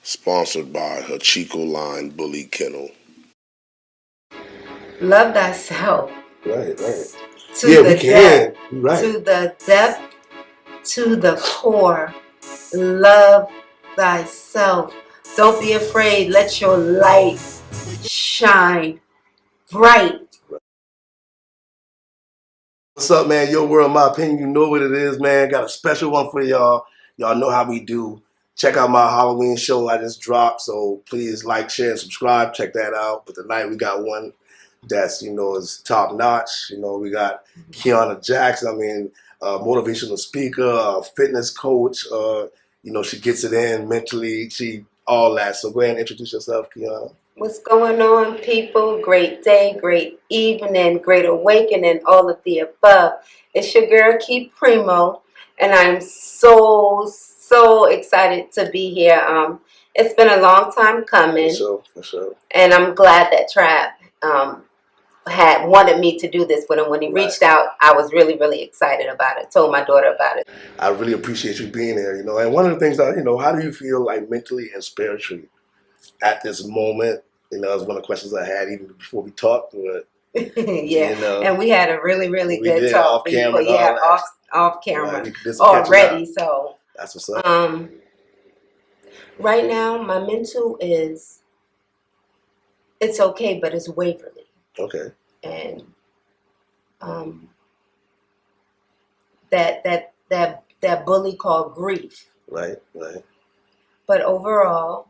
Sponsored by Hachiko Line Bully Kennel. Love thyself. Right. To Yeah, the we can. depth, Right. to the depth, to the core. Love thyself. Don't be afraid. Let your light shine bright. What's up, man? Your world, my opinion. You know what it is, man. Got a special one for y'all. Y'all know how we do. Check out my Halloween show I just dropped. So please like, share, and subscribe. Check that out. But tonight we got one that's, is top notch. We got Kiana Jackson. Motivational speaker, fitness coach. She gets it in mentally. She all that. So go ahead and introduce yourself, Kiana. What's going on, people? Great day, great evening, great awakening, all of the above. It's your girl, Key Primo, and I'm so excited to be here. It's been a long time coming. For sure. And I'm glad that Trav had wanted me to do this. When he reached out, I was really, really excited about it. Told my daughter about it. I really appreciate you being here, And one of the things that, how do you feel like mentally and spiritually at this moment? That's one of the questions I had even before we talked. But, yeah, and we had a really, really good talk. Off camera, off camera right, already. So that's what's up. Right now, my mental is it's okay, but it's waverly. Okay. And that bully called grief. Right. But overall,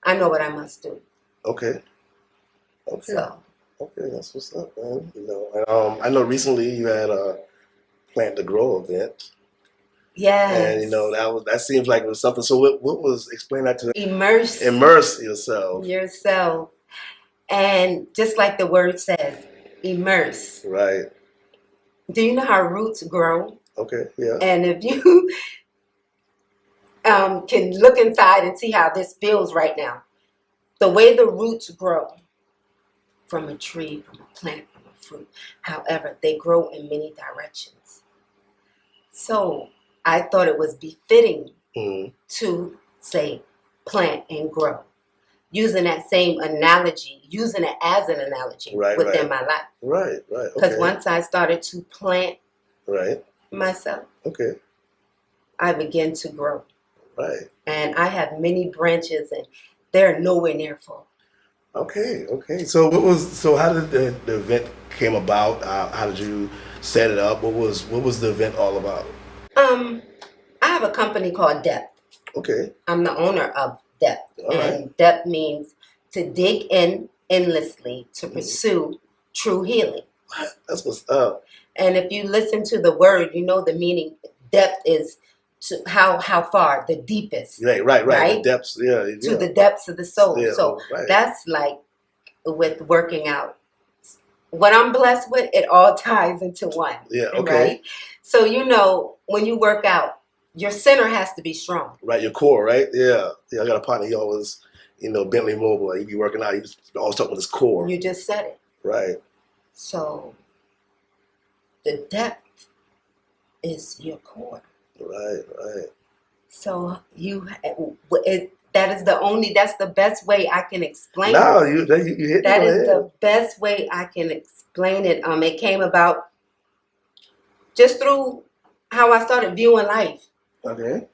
I know what I must do. Okay. So. Okay, that's what's up, man. And I know recently you had a Plant to Grow event. Yes. And that seems like it was something. So what was, explain that to them. Immerse yourself. And just like the word says, immerse. Right. Do you know how roots grow? Okay, yeah. And if you can look inside and see how this feels right now, the way the roots grow from a tree, from a plant, from a fruit, however, they grow in many directions. So I thought it was befitting to say plant and grow, using that same analogy, using it as an analogy within my life. Right. Because once I started to plant myself, I began to grow. Right. And I have many branches, and they're nowhere near full. Okay. So how did the event came about? How did you set it up? What was the event all about? I have a company called Depth. Okay. I'm the owner of Depth. And Depth means to dig in endlessly to pursue true healing. That's what's up. And if you listen to the word, you know the meaning. Depth is to how far, the deepest. Right. The depths, to the depths of the soul. Yeah, so that's like with working out. What I'm blessed with, it all ties into one. Yeah, okay. Right? So when you work out, your center has to be strong. Right, your core, right? Yeah. I got a partner, he always, Bentley Mobile, he be working out, he always talking about his core. You just said it. Right. So the depth is your core. Right. So that's the best way I can explain it. No, you hit that is the best way I can explain it. It came about just through how I started viewing life. Okay.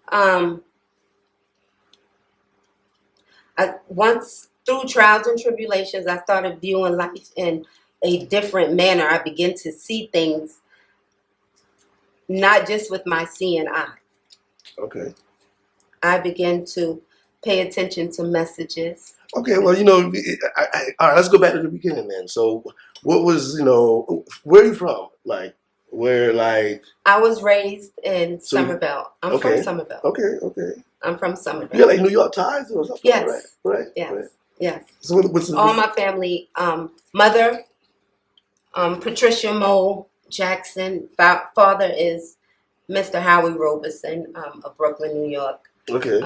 Once through trials and tribulations, I started viewing life in a different manner. I began to see things not just with my seeing eye. Okay. I began to pay attention to messages. Okay, well, all right, let's go back to the beginning then. So what was, where are you from? I was raised in Somerville. I'm from Somerville. Okay. I'm from Somerville. You got New York ties or something? Yes. Right. Yes. So what's all my family, mother, Patricia Mo Jackson. Father is Mr. Howie Robeson of Brooklyn, New York. Okay.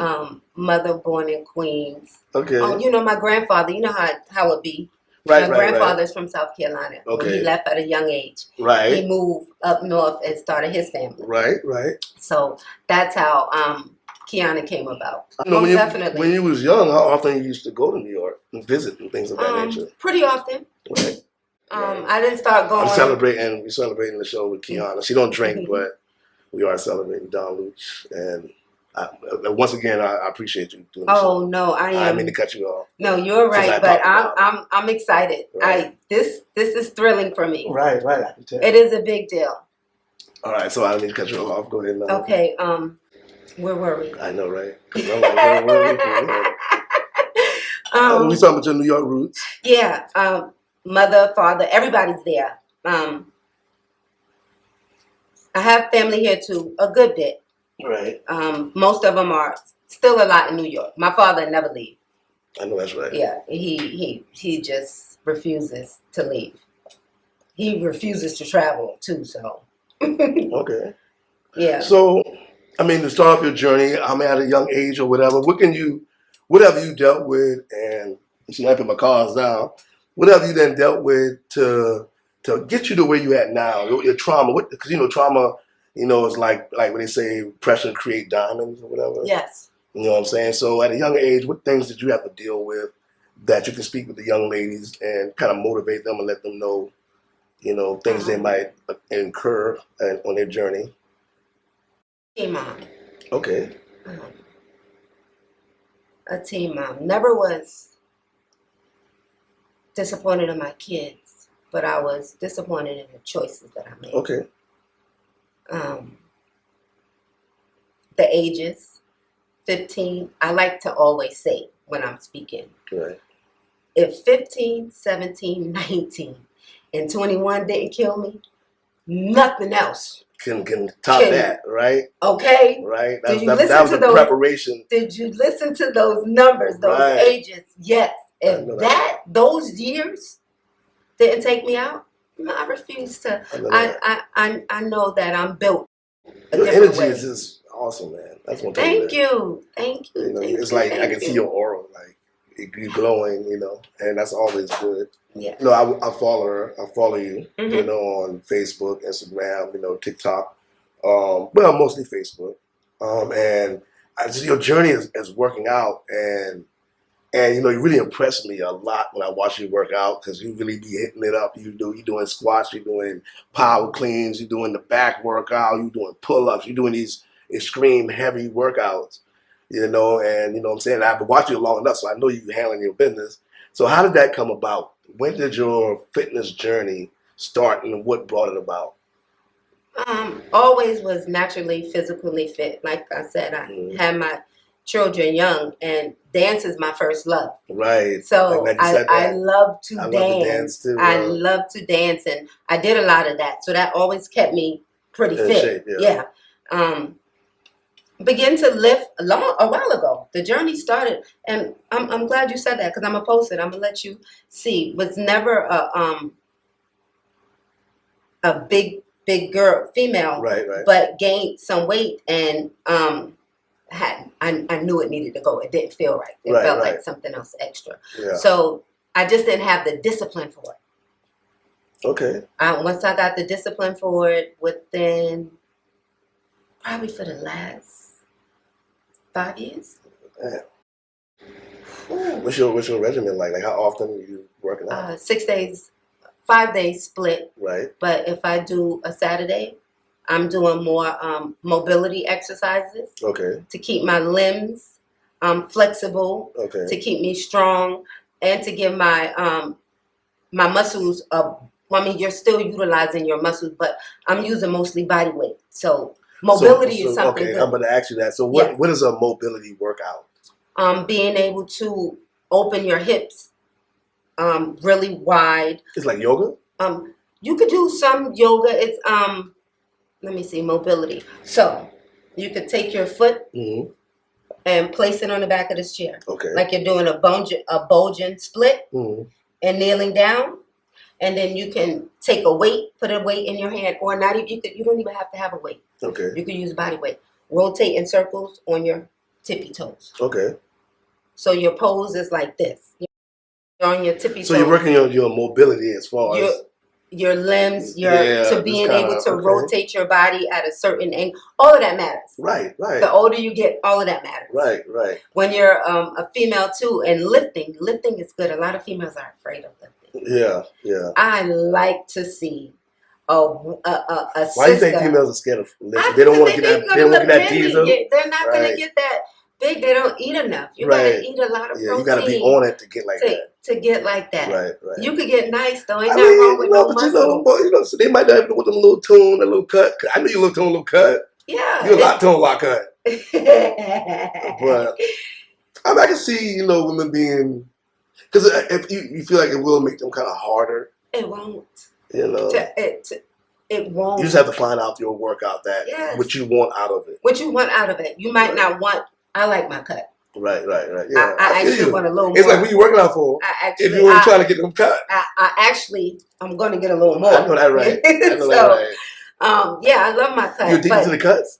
Mother born in Queens. Okay. My grandfather, you know how it be. My grandfather's from South Carolina. Okay. When he left at a young age. Right. He moved up north and started his family. Right. So that's how Kiana came about. I know Most definitely. when you was young, how often you used to go to New York and visit and things of that nature? Pretty often. Right. I didn't start going. We're celebrating the show with Kiana. She don't drink, but we are celebrating Don Luch. And once again, I appreciate you doing this. Oh no, I am. I didn't mean to cut you off. No, you're right, but I'm excited. Right. This is thrilling for me. Right. I can tell. It is a big deal. All right, so I didn't mean to cut you off. Go ahead now. Okay. Where were we? I know, right? Where were we? We talking about your New York roots. Yeah. Mother, father, everybody's there. I have family here too, a good bit. Right. Most of them are still a lot in New York. My father never leave. I know that's right. Yeah, he just refuses to leave. He refuses to travel too. So. Okay. Yeah. So, I mean, to start off your journey, I'm at a young age or whatever. What have you dealt with? And you see, I put my cards down. What have you then dealt with to get you to where you at now? Your trauma, because trauma, is like when they say pressure create diamonds or whatever. Yes. You know what I'm saying? So, at a young age, what things did you have to deal with that you can speak with the young ladies and kind of motivate them and let them know, things they might incur on their journey? Teen mom. Okay. A teen mom. Never was disappointed in my kids, but I was disappointed in the choices that I made. Okay. The ages, 15, I like to always say when I'm speaking. Right. If 15, 17, 19, and 21 didn't kill me, nothing else can top that, right? Okay. Right. That was the preparation. Did you listen to those numbers, those ages? Yes. If those years didn't take me out, I refuse to. I know that I'm built a Your different energy way. is just awesome, man. That's what. Thank you. It's like I can see your aura, like you glowing, and that's always good. Yeah. I follow her. I follow you, on Facebook, Instagram, TikTok. Well, mostly Facebook. And your journey is working out, and you really impressed me a lot when I watch you work out, because you really be hitting it up. You're doing squats, you're doing power cleans, you're doing the back workout, you're doing pull-ups, you're doing these extreme heavy workouts, and what I'm saying, I've been watching you long enough, so I know you're handling your business. So how did that come about? When did your fitness journey start, and what brought it about? Always was naturally physically fit. Like I said, I had my children young, and dance is my first love. Right. So I love to dance. Love to dance too, I love to dance, and I did a lot of that. So that always kept me pretty fit. Shape, yeah. Began to lift a while ago. The journey started, and I'm glad you said that, because I'm gonna post it. I'm gonna let you see. Was never a big girl, female, right. But gained some weight, and I knew it needed to go. It didn't feel right. It felt like something else extra. Yeah. So I just didn't have the discipline for it. Okay. Once I got the discipline for it, within probably for the last 5 years. Yeah. What's your regimen like? Like, how often are you working out? 6 days, 5 days split. Right. But if I do a Saturday, I'm doing more mobility exercises. Okay. To keep my limbs flexible. Okay. To keep me strong, and to give my my muscles you're still utilizing your muscles, but I'm using mostly body weight. So mobility is something good. I'm going to ask you that. So what is a mobility workout? Being able to open your hips really wide. It's like yoga? You could do some yoga. It's let me see, mobility. So you could take your foot and place it on the back of this chair. Okay. Like you're doing a Bojan split and kneeling down. And then you can take put a weight in your hand, or not even, you don't even have to have a weight. Okay. You can use body weight. Rotate in circles on your tippy toes. Okay. So your pose is like this. You're on your tippy toes. So you're working on your mobility as far as your limbs, your Yeah, to just being kinda, able to okay. rotate your body at a certain angle. All of that matters. Right, right. The older you get, all of that matters. Right, right. When you're a female too, and lifting is good. A lot of females are afraid of lifting. Yeah, yeah. I like to see a Why sister. do you think females are scared of lifting? They don't want to get that. They don't want to get that diesel. They're not Right. gonna get that big. They don't eat enough. You Right. gotta eat a lot of Yeah, protein. you gotta be on it to get like that. To get like that. Right, right. You could get nice though. Ain't I nothing mean, wrong with no but muscle. so they might not even know what them little tone, a little cut. I know you little tone, little cut. Yeah. You a lot tone, a lot cut. But I mean, I can see women being, because if you feel like it will make them kind of harder. It won't. It won't. You just have to find out your workout what you want out of it. What you want out of it. You might not want. I like my cut. Right. Yeah, I actually want a little more. It's like what you working out for. If you want to try to get them cut. I'm going to get a little more. I know that right. Yeah, I love my cut. You addicted to the cuts?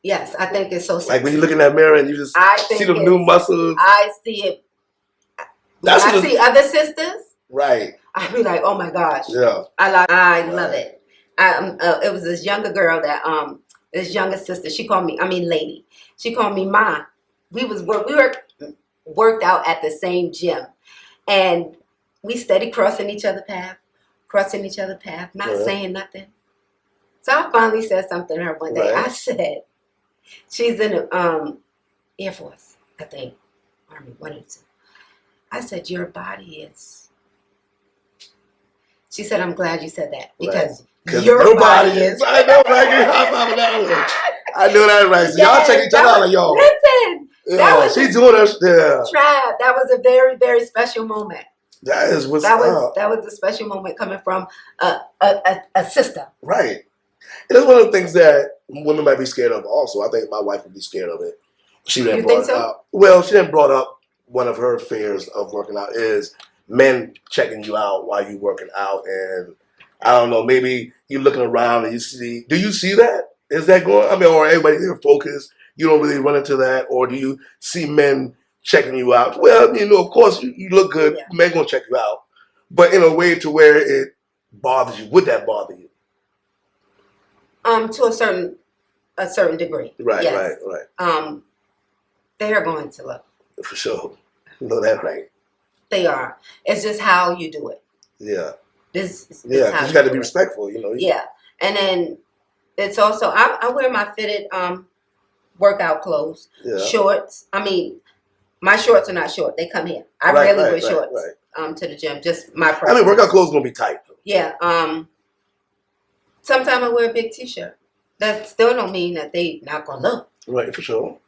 Yes, I think it's so sexy. Like when you look in that mirror and you just see the new muscles. I see it. When I see other sisters. Right. I be like, oh my gosh. Yeah. I love it. It was this younger girl that this younger sister. She called me. Lady. She called me Ma. We worked out at the same gym, and we steady crossing each other's path, not saying nothing. So I finally said something to her one day. I said, she's in the Air Force, I think, Army, one of the two. I said, your body is. She said, I'm glad you said that because your body is. I know, right? I know that, right? So y'all check each other out, like, yo. Listen. She's doing her. Yeah. Trav, that was a very, very special moment. That is what's that up. That was a special moment coming from a sister. Right. And it's one of the things that women might be scared of also. I think my wife would be scared of it. She didn't brought up. Well, she didn't brought up one of her fears of working out is men checking you out while you working out. And I don't know, maybe you looking around and do you see that? Is that going, or everybody here focused? You don't really run into that, or do you see men checking you out? Well, of course, you look good. Yeah. Men gonna check you out, but in a way to where it bothers you. Would that bother you? To a certain degree. Right, yes. right. They are going to look. For sure. You know that, right? They are. It's just how you do it. Yeah. This because you got to be respectful. Yeah, and then it's also I wear my fitted workout clothes, shorts. My shorts are not short. They come here. I rarely wear shorts to the gym. Just my preference. Workout clothes gonna be tight. Yeah. Sometimes I wear a big t-shirt. That still don't mean that they not gonna look. Right, for sure.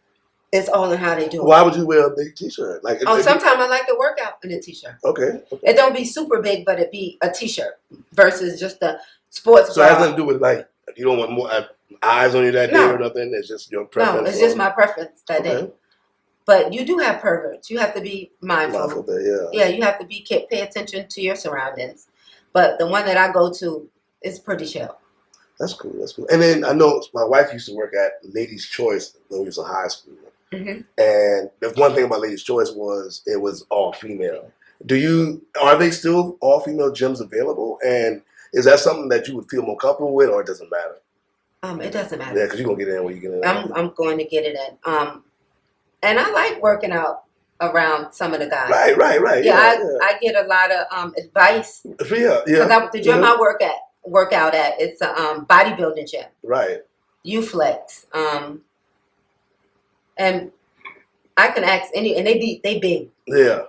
It's all in how they do it. Why would you wear a big t-shirt? Sometimes I like to work out in a t-shirt. Okay. It don't be super big, but it be a t-shirt versus just a sports bra. So it has nothing to do with you don't want more eyes on you that day or nothing. It's just your preference. No, it's just my preference that day. But you do have perverts. You have to be mindful. Yeah, you have to pay attention to your surroundings. But the one that I go to is pretty chill. That's cool. And then I know my wife used to work at Ladies' Choice when we was in high school. Mm-hmm. And the one thing about Ladies' Choice was it was all female. Are they still all female gyms available? And is that something that you would feel more comfortable with, or it doesn't matter? It doesn't matter. Yeah, because you're gonna get in when you get in. I'm going to get it in. And I like working out around some of the guys. Right. Yeah, I get a lot of advice. Yeah. Because the gym I work out at, it's a bodybuilding gym. Right. U-Flex. And I can ask and they big. Yeah.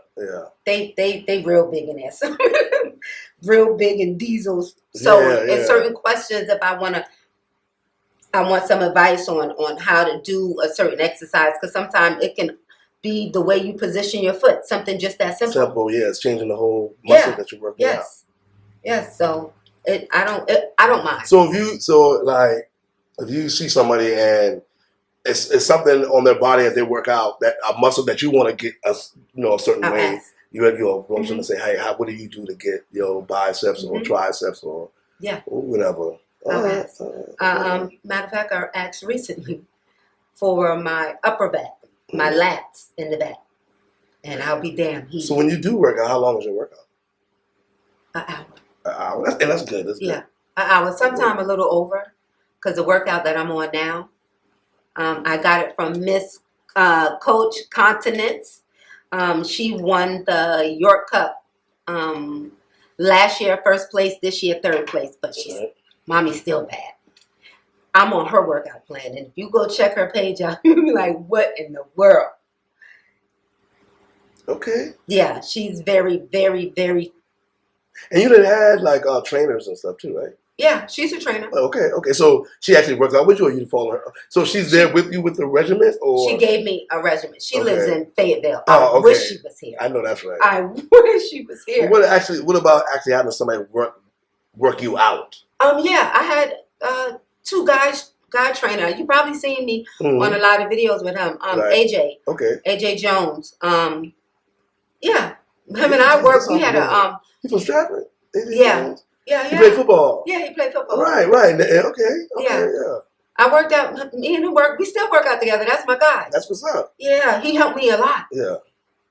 They real big in there. So real big in diesels. So it's certain questions if I want some advice on how to do a certain exercise, because sometimes it can be the way you position your foot, something just that simple. It's changing the whole muscle that you're working out. Yes. So I don't mind. So if you see somebody and it's something on their body as they work out, that a muscle that you want to get a certain way, you approach them and say, hey, what do you do to get your biceps or triceps or whatever? Matter of fact, I asked recently for my upper back, my lats in the back, and I'll be damned. So when you do work out, how long is your workout? An hour. An hour. And that's good. That's Yeah, good. an hour. Sometime a little over, because the workout that I'm on now, I got it from Miss Coach Continence. She won the York Cup last year, first place. This year, third place. But mommy's still bad. I'm on her workout plan, and if you go check her page out, you'll be like, "What in the world?" Okay. Yeah, she's very, very, very. And you done had like trainers and stuff too, right? Yeah, she's a trainer. Okay. So she actually works out with you, or you follow her? So she's there with you with the regiment, or she gave me a regimen. She lives in Fayetteville. Oh, I okay. wish she was here. I know that's right. I wish she was here. What about actually having somebody work you out? Yeah, I had two guy trainer. You probably seen me on a lot of videos with him. Right. AJ. Okay. AJ Jones. Yeah, him and I worked. We had a He from Stratford. Yeah. Jones? Yeah. He played football. Yeah, he played football. Right. Okay. Yeah. I worked out. Me and him work. We still work out together. That's my guy. That's what's up. Yeah, he helped me a lot. Yeah.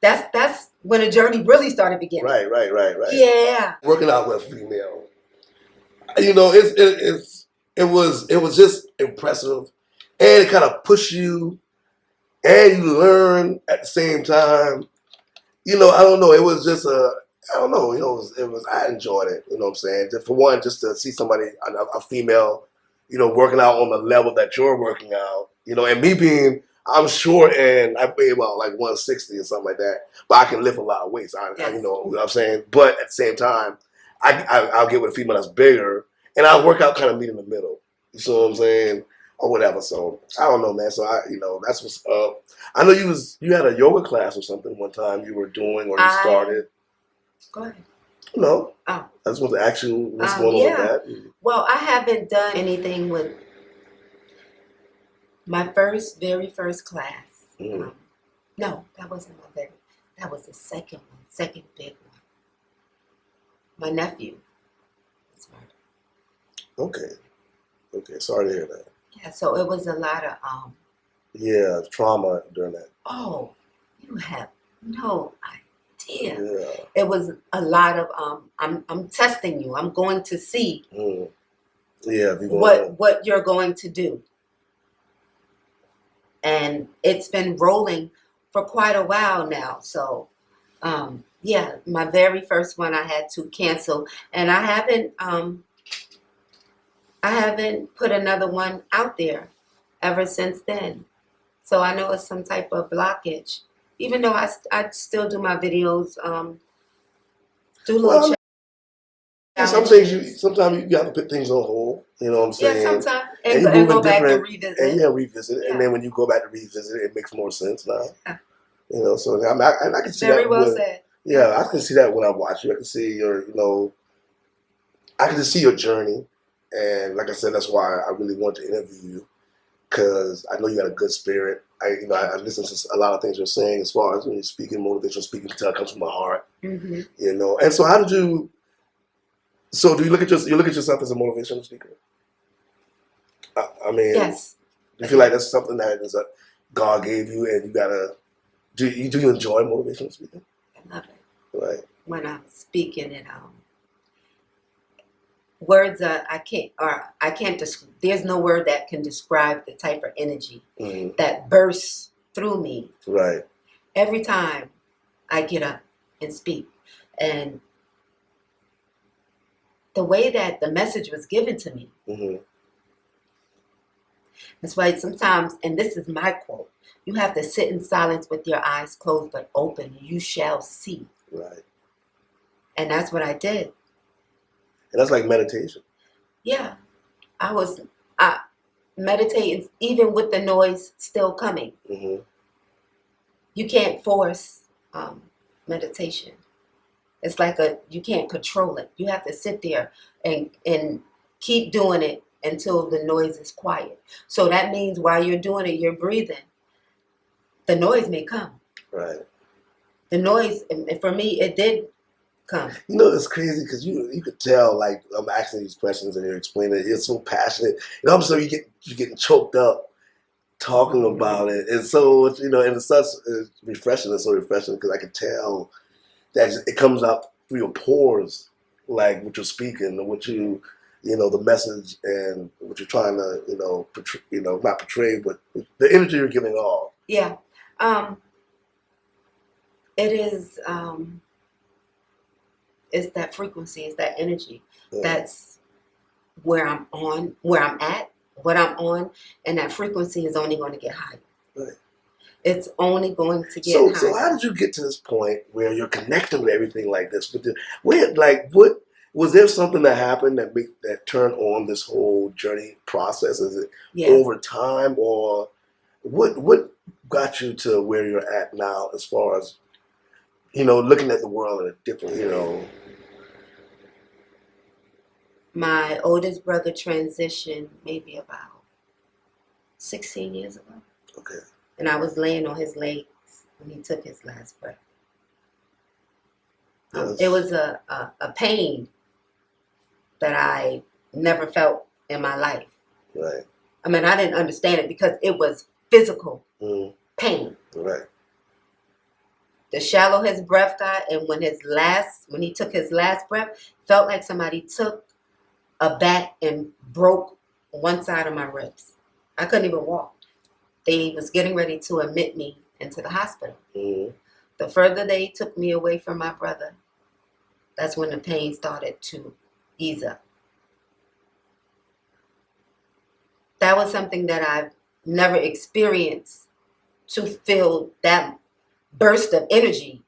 That's when the journey really started beginning. Right. Yeah. Working out with a female. You know, it was just impressive, and it kind of pushed you, and you learn at the same time. You know, I don't know. It was just I don't know. You know, it was. I enjoyed it. You know what I'm saying? Just, for one, just to see somebody, a female, you know, working out on the level that you're working out. You know, and me being, I'm short and I weigh about like 160 or something like that, but I can lift a lot of weights. You know what I'm saying? But at the same time, I'll get with a female that's bigger, and I'll work out kind of meet in the middle. You see what I'm saying? Or whatever. So I don't know, man. So that's what's up. I know you had a yoga class or something one time you were doing, or you started. Go ahead. No. Oh. I just want to ask you what's going on with that. Well, I haven't done anything with my very first class. No, that wasn't my very. That was the second big one. My nephew was murdered. Okay. Sorry to hear that. Yeah, so it was a lot of trauma during that. Oh, you have no idea. Yeah. It was a lot of I'm testing you. I'm going to see what you're going to do. And it's been rolling for quite a while now. So my very first one I had to cancel, and I haven't put another one out there ever since then. So I know it's some type of blockage. Even though I still do my videos, do little challenges. Sometimes you got to put things on hold. You know what I'm saying? Yeah, sometimes. And go back to revisit. And revisit it. And then when you go back to revisit it, it makes more sense now. Yeah. You know, so I can see Very that. well said. Yeah, I can see that when I watch you. I can see I can just see your journey. And like I said, that's why I really wanted to interview you, because I know you got a good spirit. I listen to a lot of things you're saying as far as when you're speaking, motivational speaking, it comes from my heart. Mm-hmm. You know, and so how did you? So do you look at yourself as a motivational speaker? I mean, yes. Do you feel like that's something that God gave you, and you gotta? Do you enjoy motivational speaking? I love it. Right. When I'm speaking it, words I can't there's no word that can describe the type of energy that bursts through me. Right. Every time I get up and speak, and the way that the message was given to me. Mm-hmm. That's why sometimes, and this is my quote, you have to sit in silence with your eyes closed but open. You shall see. Right. And that's what I did. And that's like meditation. Yeah. I was meditating even with the noise still coming. Mm-hmm. You can't force meditation. It's like you can't control it. You have to sit there and keep doing it until the noise is quiet. So that means while you're doing it, you're breathing. The noise may come. Right. The noise, and for me, it did come. You know, it's crazy because you could tell, like, I'm asking these questions and you're explaining it. You're so passionate. And all of a sudden you're getting choked up talking about it. And so, and it's such refreshing. It's so refreshing because I can tell that it comes out through your pores. like what you're speaking, and what you know, the message and what you're trying to, portray, not portray, but the energy you're giving off. Yeah. It is, it's that frequency, it's that energy. Yeah. That's where I'm at, what I'm on, and that frequency is only going to get higher. Right. It's only going to get higher. So how did you get to this point where you're connecting with everything like this? What was there something that happened that turned on this whole journey process? Is it over time, or what got you to where you're at now as far as, looking at the world in a different, My oldest brother transitioned maybe about 16 years ago. Okay. And I was laying on his legs when he took his last breath. It was a pain that I never felt in my life. Right. I mean, I didn't understand it because it was physical pain. Right. The shallow his breath got, and when he took his last breath, felt like somebody took a bat and broke one side of my ribs. I couldn't even walk. They was getting ready to admit me into the hospital. The further they took me away from my brother, that's when the pain started to ease up. That was something that I've never experienced, to feel that burst of energy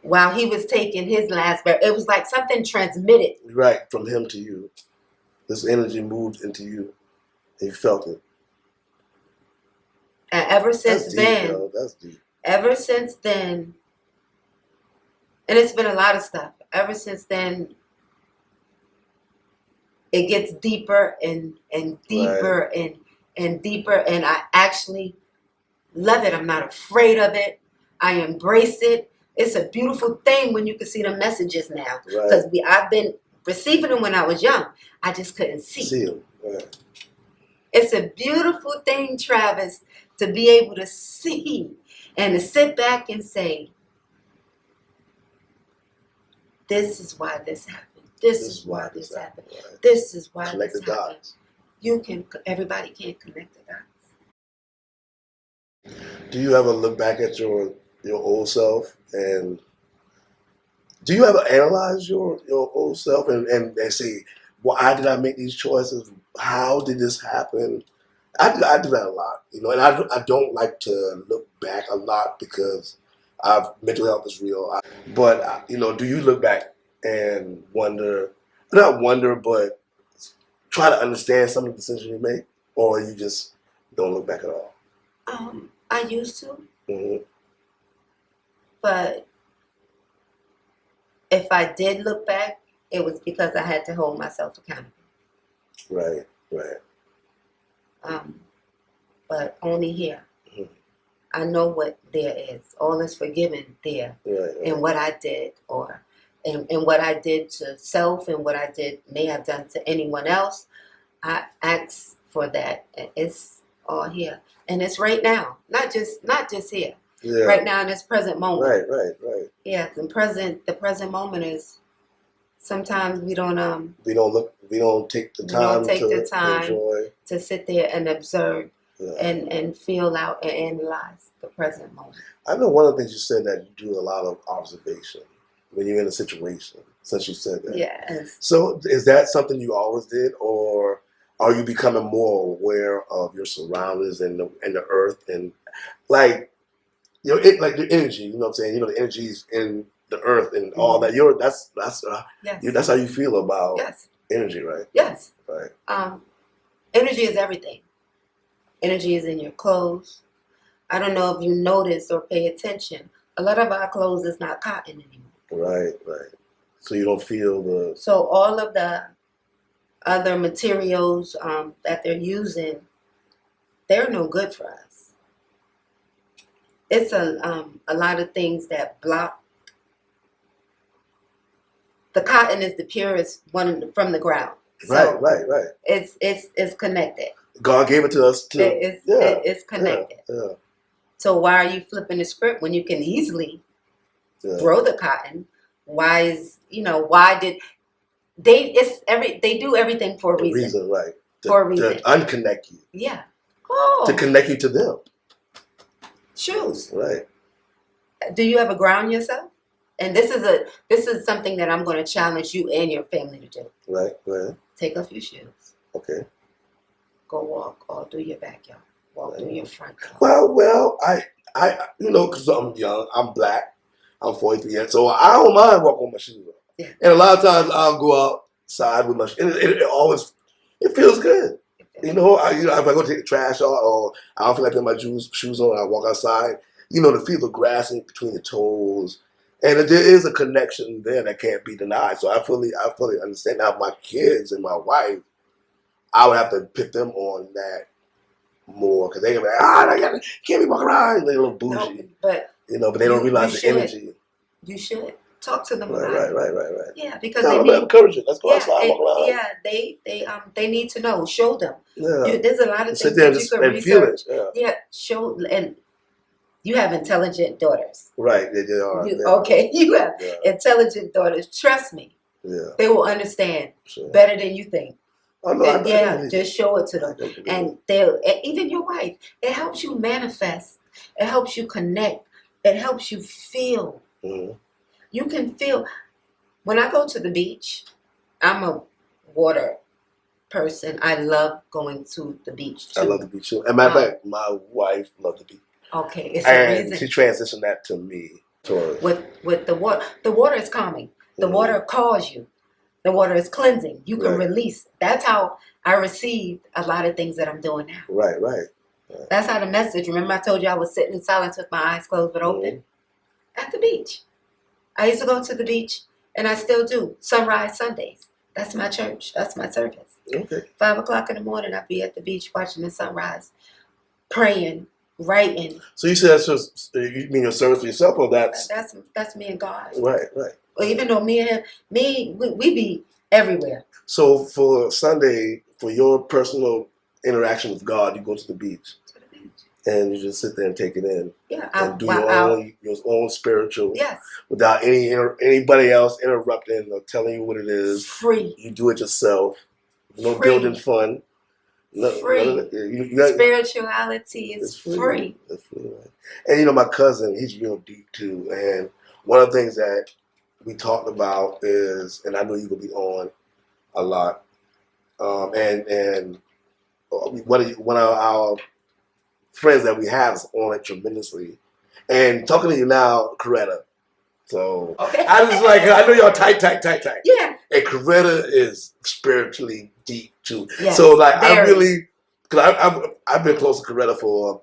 while he was taking his last breath. It was like something transmitted. Right, from him to you. This energy moved into you, and you felt it. And ever since That's then, deep, yo. That's deep. Ever since then, and it's been a lot of stuff. Ever since then, it gets deeper and deeper and deeper, and I actually love it. I'm not afraid of it. I embrace it. It's a beautiful thing when you can see the messages now. Because I've been receiving them when I was young. I just couldn't see them. Right. It's a beautiful thing, Travis, to be able to see and to sit back and say, this is why this happened. This is why this happened. Right. This is why connect this the happened. Dots. Everybody can't connect the dots. Do you ever look back at your old self, and do you ever analyze your old self and say, why did I make these choices? How did this happen? I do that a lot, and I don't like to look back a lot because mental health is real. But do you look back and not wonder, but try to understand some of the decisions you make, or you just don't look back at all? I used to. Mm-hmm. But if I did look back, it was because I had to hold myself accountable. Right. But only here. Mm-hmm. I know what there is. All is forgiven there. Right. And what I did, and what I did to self, and what I may have done to anyone else. I ask for that. It's all here. And it's right now. Not just here. Yeah. Right now in this present moment. Right. Yeah, the present moment is, sometimes we don't take the time to enjoy, to sit there and observe, yeah, and feel out and analyze the present moment. I know one of the things you said, that you do a lot of observation when you're in a situation, since you said that. Yes. So is that something you always did, or are you becoming more aware of your surroundings and the earth, and like like the energy, you know what I'm saying? The energies in the earth and all that. Yes. That's how you feel about energy, right? Yes. Right. Energy is everything. Energy is in your clothes. I don't know if you notice or pay attention. A lot of our clothes is not cotton anymore. Right. So you don't feel So all of the other materials that they're using, they're no good for us. It's a lot of things that block. The cotton is the purest one from the ground. So right. It's connected. God gave it to us too. It's connected. Yeah. So why are you flipping the script when you can easily throw the cotton, Why is, why did they do everything for a The reason. reason, right? For a reason. To unconnect you. Yeah. To Oh, connect you to them. shoes. Right. Do you ever ground yourself? And this is something that I'm going to challenge you and your family to do. Right. Right. Take off your shoes. Okay. Go walk all through your backyard. Walk through your front yard. Well, I, because I'm young, I'm black, I'm 43 years, so I don't mind walking with my shoes on. Yeah. And a lot of times I'll go outside with my shoes. It always, it feels good. If I go take the trash out or I don't feel like putting my shoes on, I walk outside. To feel the grass in between your toes, and there is a connection there that can't be denied. So I fully understand. Now my kids and my wife, I would have to put them on that more because they're like, can't be walking around. They're a little bougie, No, but but they don't realize the energy. You should talk to them Right, about right, it. right. Yeah, because No, they I'm need. encouraging. Let's go outside, walk around. Yeah, they need to know. Show them. Yeah, There's a lot of sit things there that you can and feel research. it. Yeah, show, and you have intelligent daughters. Right, they are. Okay, you have Yeah. intelligent daughters. Trust me, Yeah, they will understand sure. better than you think. Oh, no, Just show it to them, and even your wife. It helps you manifest. It helps you connect. It helps you feel. Mm-hmm. You can feel. When I go to the beach, I'm a water person. I love going to the beach too. I love the beach too. As a matter of fact, my wife loved the beach. Okay, it's a reason. She transitioned that to me. With the water is calming. The water calls you. The water is cleansing. You can release. That's how I received a lot of things that I'm doing now. Right. Yeah. That's how the message. Remember, I told you I was sitting in silence with my eyes closed but open at the beach. I used to go to the beach, and I still do. Sunrise Sundays. That's my church. That's my service. Okay. 5 o'clock in the morning, I'd be at the beach watching the sunrise, praying, writing. So you said that's just, you mean your service for yourself, or that's me and God. Right. Well, even though me and him, we be everywhere. So for Sunday, for your personal interaction with God, you go to the beach. And you just sit there and take it in. Yeah, and do your own spiritual. Yes. Without anybody else interrupting or telling you what it is. Free. You do it yourself. No free. Building fun. Free. Spirituality is free. It's free, right? And my cousin, he's real deep too. And one of the things that we talked about is, and I know you're gonna be on a lot. And one of our friends that we have is on it tremendously. And talking to you now, Coretta. So okay. I just I know y'all tight. Yeah. And Coretta is spiritually deep too. Yes, so I really, because I've been close to Coretta for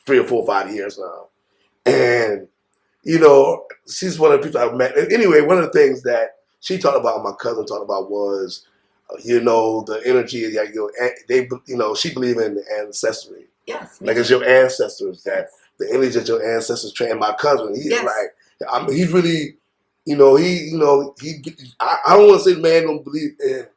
3 or 4 or 5 years now. And she's one of the people I've met. Anyway, one of the things that she talked about, my cousin talked about was, the energy that she believed in ancestry. Yes. It's your ancestors that the energy that your ancestors trained. My cousin, he's he's really, I don't want to say the man don't believe in.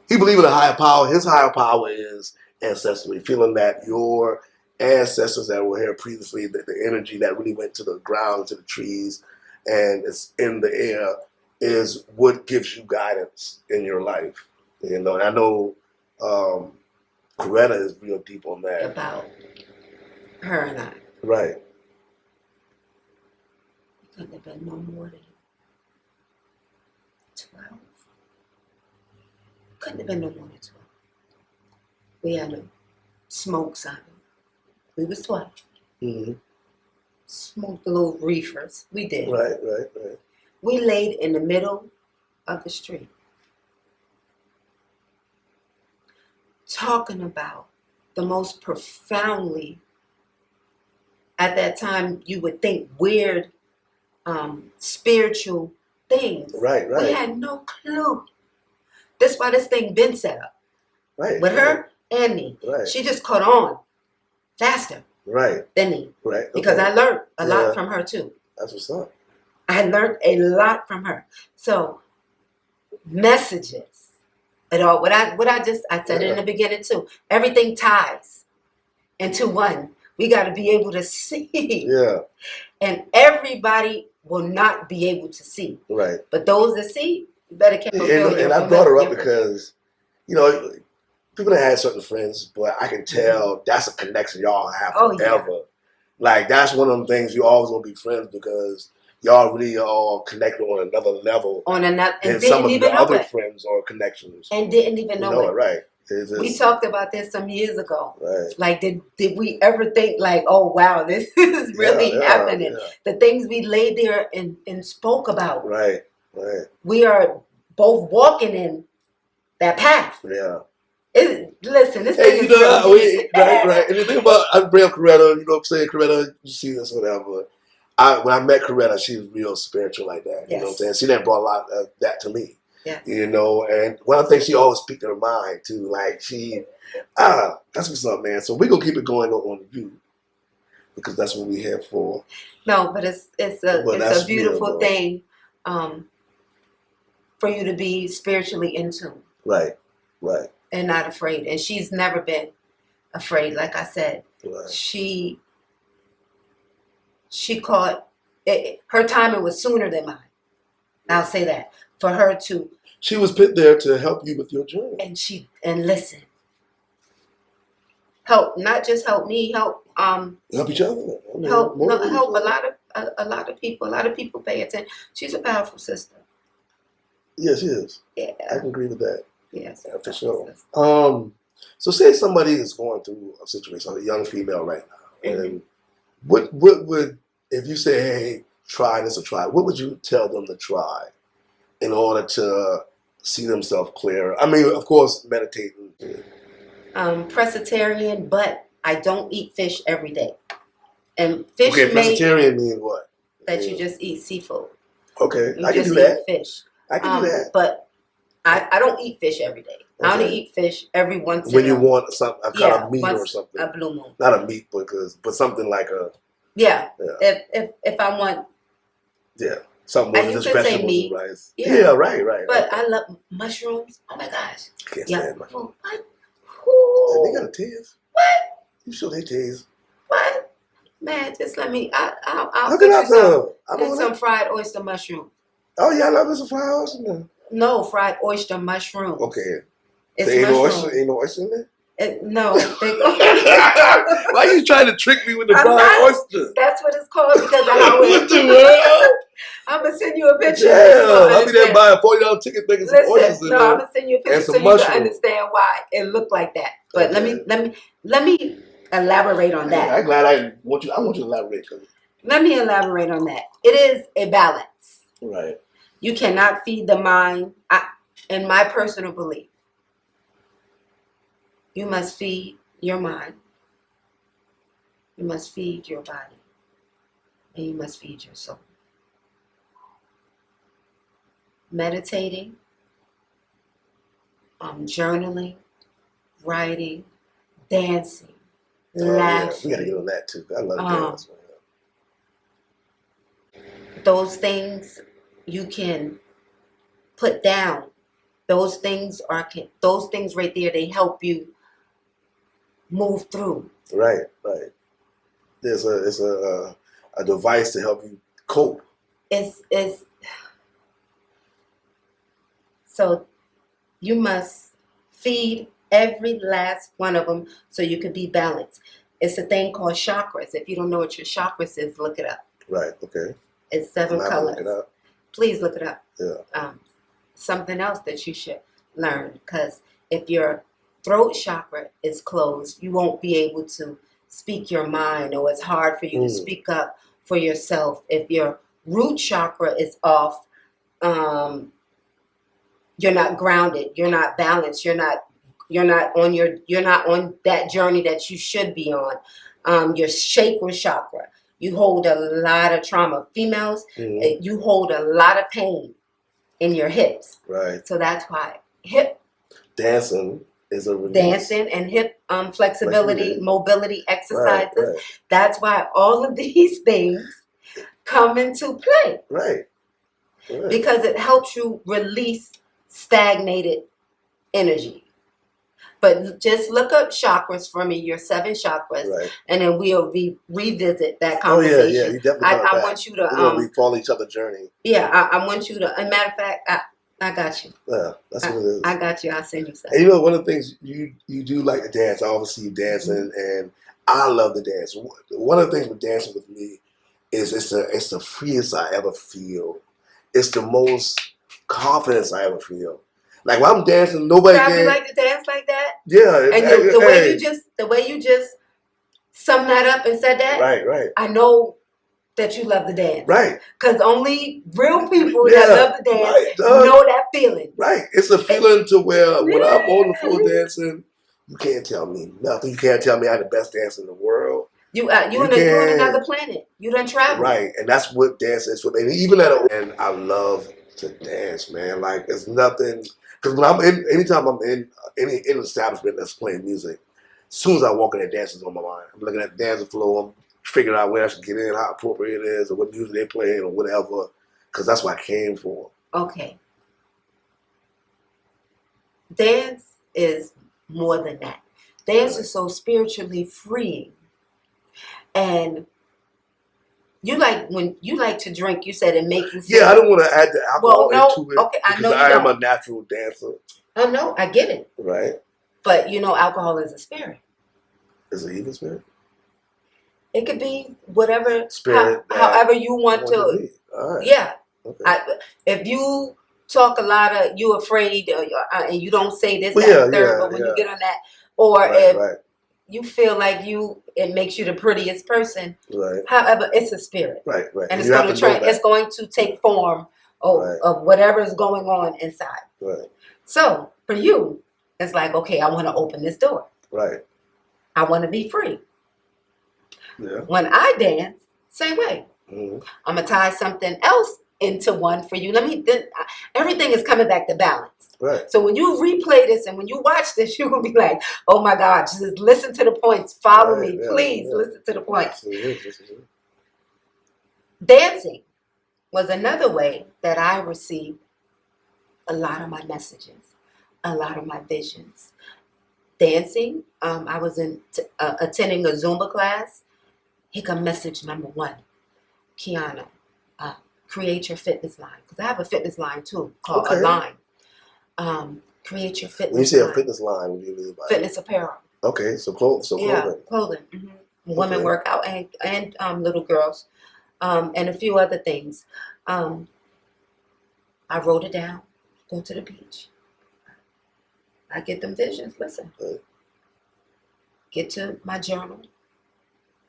He believes in a higher power. His higher power is ancestry, feeling that your ancestors that were here previously, the energy that really went to the ground, to the trees, and it's in the air, is what gives you guidance in your life. And I know Coretta is real deep on that. About her and I. Right. Couldn't have been no more than 12. Couldn't have been no more than 12. We had a smoke sign. We was 12. Mm-hmm. Smoked the little reefers. We did. Right. We laid in the middle of the street. Talking about the most profoundly, at that time, you would think weird, spiritual things. Right. We had no clue. That's why this thing been set up. Right. With her and me. Right. She just caught on faster than me. Right. Because I learned a lot from her too. That's what's up. I learned a lot from her. So messages. It all I said it in the beginning too. Everything ties into one. We got to be able to see. Yeah. And everybody will not be able to see. Right. But those that see, you better keep fulfilling And I brought her up because, you know, people that had certain friends, but I can tell that's a connection y'all have forever. Yeah. Like, that's one of them things you always gonna be friends because y'all really are all connected on another level. And some of your other friends or connections. And didn't even know it. Right. We talked about this some years ago. Right. Like, did we ever think like, oh wow, this is really happening? Yeah. The things we laid there and spoke about. Right. Right. We are both walking in that path. Yeah. Listen, this thing is really right. And the thing about, I bring up Coretta, you know what I'm saying? Coretta, you see this, whatever. When I met Coretta, she was real spiritual like that. You know what I'm saying? She done brought a lot of that to me. Yes. You know, and one of the things she always speaks in her mind too. Like that's what's up, man. So we're gonna keep it going on you because that's what we're here for. No, but it's a beautiful thing for you to be spiritually in tune. Right. Right. And not afraid. And she's never been afraid. Like I said, right. She caught it, her timing was sooner than mine. I'll say that. For her to, she was put there to help you with your journey. And listen. Help, not just help me, help each other. Help a lot of people. A lot of people pay attention. She's a powerful sister. Yeah, she is. Yeah. I can agree with that. Yes. Yeah, for sure. So say somebody is going through a situation, a young female right now, and what would, if you say, hey, try this or try, what would you tell them to try in order to see themselves clearer? I mean, of course, meditating. Pescatarian, but I don't eat fish every day. And fish pescatarian means what? That you just eat seafood. Okay, I can do that. Fish. I can do that. But I don't eat fish every day. Okay. I only eat fish every once in a while. When you want a kind of meat or something. A blue moon. Not a meat, but something like a... Yeah. If I want... Yeah. Something more than just vegetables meat. And rice. Yeah, right. But I love mushrooms. Oh my gosh. Can't stand mushrooms. What? They got a taste. What? You sure they taste? What? Man, just let me... I'll get you some fried oyster mushroom. Oh, yeah, I love some fried oyster. No, fried oyster mushroom. Okay. It's ain't no oyster in there? No. Why are you trying to trick me with the fried oyster? That's what it's called because of how what the world? I'm going to send you a picture. Yeah, I'll be there buying a $40 ticket thinking some oysters in there. No, I'm going to send you a picture so you can understand why it looked like that. But let me elaborate on that. I'm glad I want you to elaborate. Let me elaborate on that. It is a balance. Right. You cannot feed the mind. In my personal belief, you must feed your mind. You must feed your body. And you must feed your soul. Meditating, journaling, writing, dancing, laughing. We gotta get on that too. I love dance. Those things you can put down. Those things right there, they help you move through. Right. It's a device to help you cope. So you must feed every last one of them so you can be balanced. It's a thing called chakras. If you don't know what your chakras is, look it up. Right. Okay. It's 7 colors. Look it up. Please look it up. Yeah. Something else that you should learn, because if your throat chakra is closed, you won't be able to speak your mind, or it's hard for you to speak up for yourself. If your root chakra is off, you're not grounded, you're not balanced, you're not on that journey that you should be on. Your sacral chakra, you hold a lot of trauma. Females, you hold a lot of pain in your hips. Right. So that's why hip dancing is a release. Dancing and hip flexibility, mobility exercises. Right. That's why all of these things come into play. Right. Because it helps you release stagnated energy. But just look up chakras for me, your 7 chakras, Right. and then we'll revisit that Oh yeah, conversation. yeah. You definitely I coming back. want you to We're gonna follow each other's journey. yeah, I want you to. As a matter of fact, I got you. Yeah, that's what it is. I got you. I'll send you something. And you know, one of the things you do like to dance. I always see you dancing, and I love to dance. One of the things with dancing with me is it's the freest I ever feel. It's the most confidence I ever feel. Like when I'm dancing, nobody Probably can. like to dance like that. Yeah, And the way you just summed that up and said that. Right. I know that you love to dance. Right. Because only real people that love to dance right, know that feeling. Right. It's a feeling to where when I'm on the floor dancing, you can't tell me nothing. You can't tell me I'm the best dancer in the world. You on another planet. You done traveled. Right. And that's what dance is for me. And even and I love to dance, man. Like it's nothing. Because when anytime I'm in any establishment that's playing music, as soon as I walk in there, dance is on my mind. I'm looking at the dancing floor. I'm figuring out where I should get in, how appropriate it is, or what music they're playing, or whatever. Because that's what I came for. Okay. Dance is more than that. Dance is so spiritually freeing. And you like to drink, you said it make you feel. Yeah, I don't want to add the alcohol into it. Okay, I know because I am a natural dancer. Oh no, I get it. Right. But you know, alcohol is a spirit. Is it evil spirit? It could be whatever spirit. However you want to. All right. Yeah. Okay. If you talk a lot of you afraid and you don't say this, that, and third, but when you get on that, or if you feel like it makes you the prettiest person. Right. However, it's a spirit. Right. And it's going to try. It's going to take form of whatever is going on inside. Right. So for you, it's like, okay, I want to open this door. Right. I want to be free. Yeah. When I dance, same way. Mm-hmm. I'm gonna tie something else into one for you. Everything is coming back to balance. Right. So when you replay this and when you watch this, you're gonna be like, "Oh my God, just listen to the points. Follow me, please. Listen to the points." Dancing was another way that I received a lot of my messages, a lot of my visions. Dancing, I was attending a Zumba class. Here come message number 1. Kiana, create your fitness line. Because I have a fitness line too, called a line. Create your fitness line. When you say a fitness line, what do you mean by fitness apparel. Okay, so clothing. Yeah, clothing. Mm-hmm. Women workout and little girls, and a few other things. I wrote it down. Go to the beach. I get them visions. Listen. Get to my journal.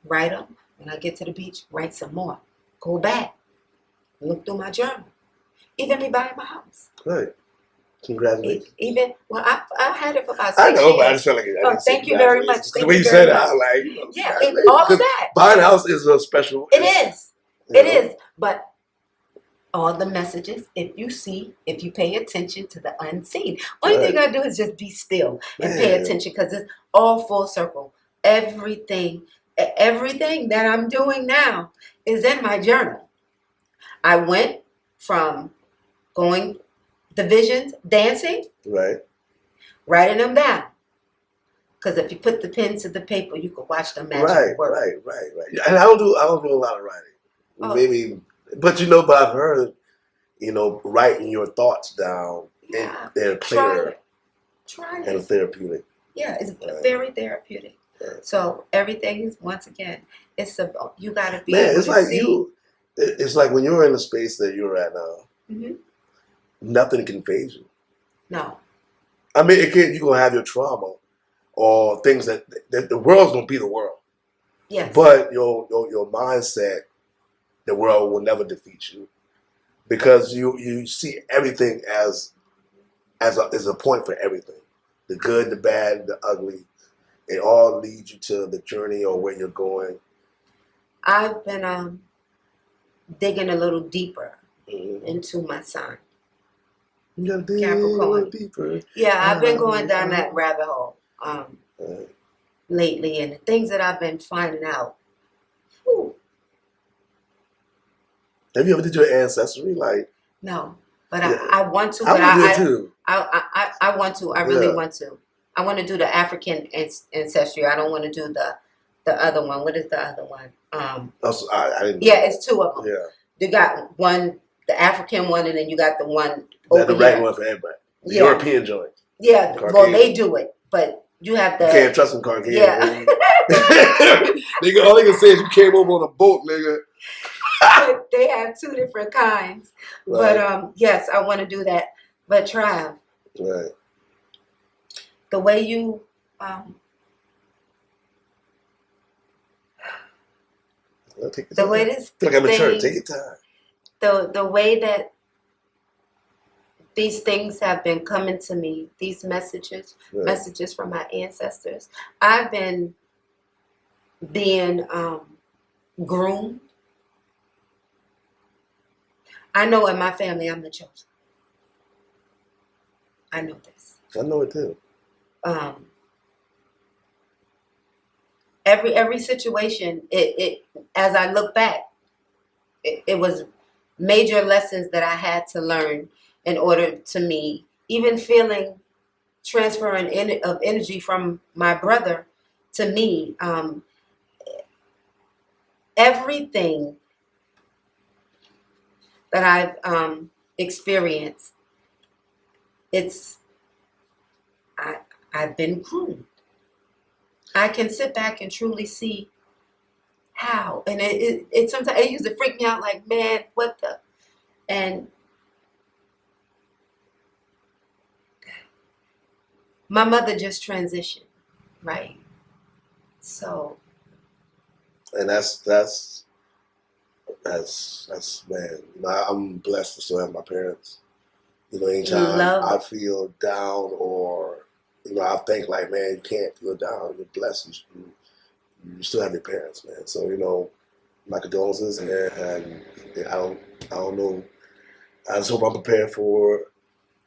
Write them. When I get to the beach, write some more. Go back. Look through my journal. Even me buying my house. Right. Congratulations. I had it for about 6 years. I know, but I just felt like thank you very much. The way you said it, I was like, all of that. Buying a house is a special. It is. It is. But all the messages, if you pay attention to the unseen, all you gotta do is just be still and pay attention, because it's all full circle. Everything that I'm doing now is in my journal. I went from going the visions, dancing, writing them down. Because if you put the pen to the paper, you could watch the magic work. Right. And I don't do a lot of writing. Maybe, but I've heard, writing your thoughts down, they're clearer. Try it. And therapeutic. Yeah, it's very therapeutic. Right. So everything is, once again, you got to be able to see. It's like when you're in the space that you're at now, nothing can phase you. No. I mean, you're going to have your trauma or things that the world's going to be the world. Yes. But your mindset, the world will never defeat you, because you see everything as a point for everything. The good, the bad, the ugly. It all leads you to the journey or where you're going. I've been digging a little deeper into my sign. You gotta dig a little deeper. Yeah, I've been going down that rabbit hole lately, and the things that I've been finding out. Whew. Have you ever did your ancestry? No, but I want to. I want to. I want to. I really want to. I want to do the African ancestry. I don't want to do the other one. What is the other one? Also, I didn't know. Yeah, it's two of them. Yeah. You got one, the African one, and then you got the one That's over the right here. one for everybody. The Yeah. European joint. Yeah, Caucasian. well, they do it, but you have the. You can't trust them Caucasian. Yeah. Nigga, all they can say is you came over on a boat, nigga. They have two different kinds. Right. But yes, I want to do that. But Trav, Right. the way you Well, take your the time. way this I feel like I'm in church. thing- Take your time. the way that these things have been coming to me, these messages from my ancestors, I've been being groomed. I know in my family I'm the chosen. I know this. I know it too. Every situation, it as I look back, it was major lessons that I had to learn in order to me, even feeling transferring of energy from my brother to me. Everything that I've experienced, I've been groomed. I can sit back and truly see how, and it sometimes it used to freak me out. Like, man, what the? And my mother just transitioned, right? So, And that's man. You know, I'm blessed to still have my parents. You know, anytime I feel down or I think like, man, you can't feel down. You're blessed. You still have your parents, man. So my condolences, man. And I don't know. I just hope I'm prepared for.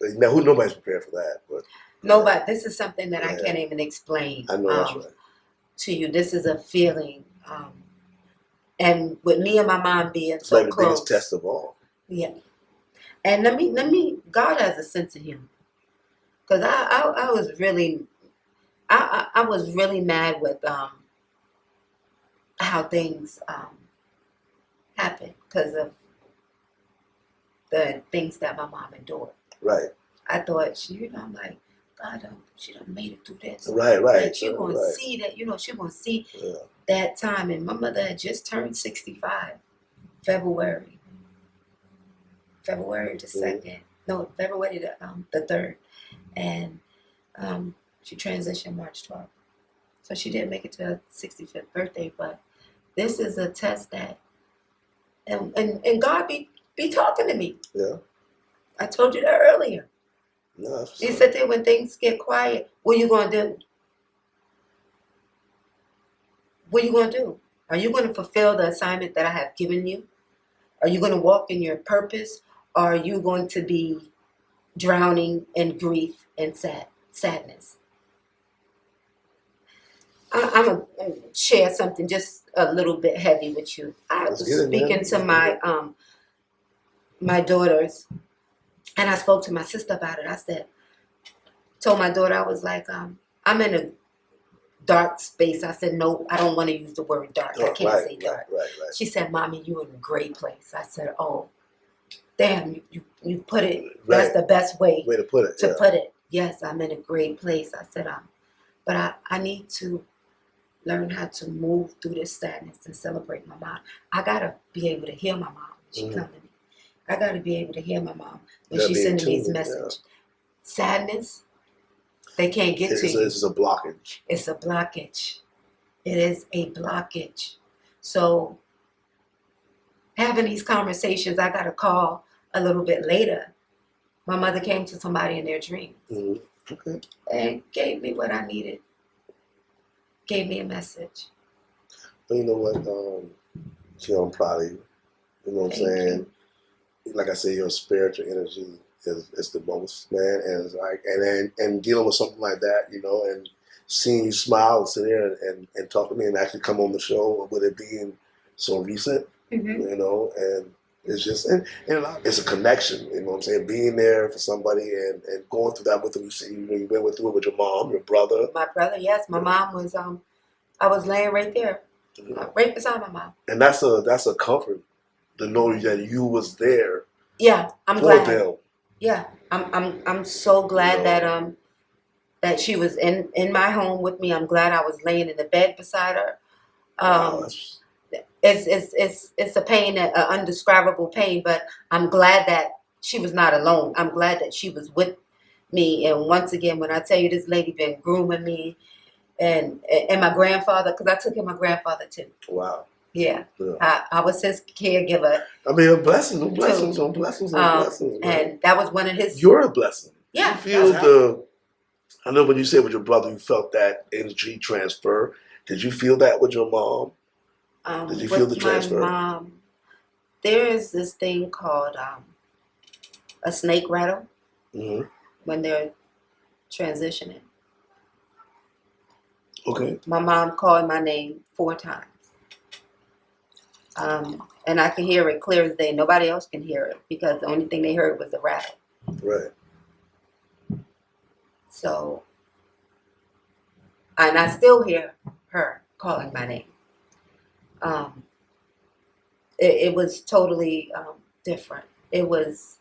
Now, nobody's prepared for that, but nobody. This is something that I can't even explain. I know that's right. To you, this is a feeling, and with me and my mom being it's so like the close, biggest test of all. Yeah, and let me. God has a sense of humor, because I was really, I was really mad with how things happened because of the things that my mom endured. Right. I thought I'm like, God, she done made it through this. Right. Like, she gonna see that, she gonna see that time. And my mother had just turned 65, February the 2nd. No, February the 3rd, and she transitioned March 12th. So she didn't make it to her 65th birthday. But this is a test that, and God be talking to me. Yeah. I told you that earlier. No, He said that when things get quiet, what are you going to do? What are you going to do? Are you going to fulfill the assignment that I have given you? Are you going to walk in your purpose? Or are you going to be drowning in grief and sadness? I'm going to share something just a little bit heavy with you. I was speaking to my daughters, and I spoke to my sister about it. I told my daughter, I was like, I'm in a dark space. I said, no, I don't want to use the word dark. I can't say dark. Right. She said, Mommy, you're in a great place. I said, oh, damn, you put it. Right. That's the best way to put it. Put it. Yes, I'm in a great place. I said, but I need to learn how to move through this sadness and celebrate my mom. I got to be able to hear my mom when she comes to me. I got to be able to hear my mom when she's sending me these messages. Yeah. Sadness, they can't get to you. It's a blockage. It's a blockage. It is a blockage. So having these conversations, I got a call a little bit later. My mother came to somebody in their dreams and gave me what I needed. Gave me a message. But you know what? I'm proud of you. You know what I'm saying? Like I said, your spiritual energy is the most, man. And it's like, and dealing with something like that, and seeing you smile and sit there and talk to me and actually come on the show with it being so recent, and It's just, it's a connection, you know what I'm saying? Being there for somebody and going through that with them. You see, you went through it with your mom, your brother. My brother, yes. My mom was, I was laying right there, right beside my mom. And that's a comfort to know that you was there. Yeah, I'm for glad. them. Yeah, I'm so glad that she was in my home with me. I'm glad I was laying in the bed beside her. Wow, It's a pain, an undescribable pain, but I'm glad that she was not alone. I'm glad that she was with me. And once again, when I tell you this lady been grooming me, and my grandfather, because I took in my grandfather too. wow. Yeah. Yeah. I was his caregiver. I mean, a blessing, no blessings, no blessings, no blessings. Man. And that was one of his. You're a blessing. Yeah. You feel I know when you said with your brother, you felt that energy transfer. Did you feel that with your mom? Did you feel the transfer? My mom, there is this thing called a snake rattle when they're transitioning. Okay. My mom called my name 4 times. And I can hear it clear as day. Nobody else can hear it because the only thing they heard was the rattle. Right. So, and I still hear her calling my name. It was totally different. It was,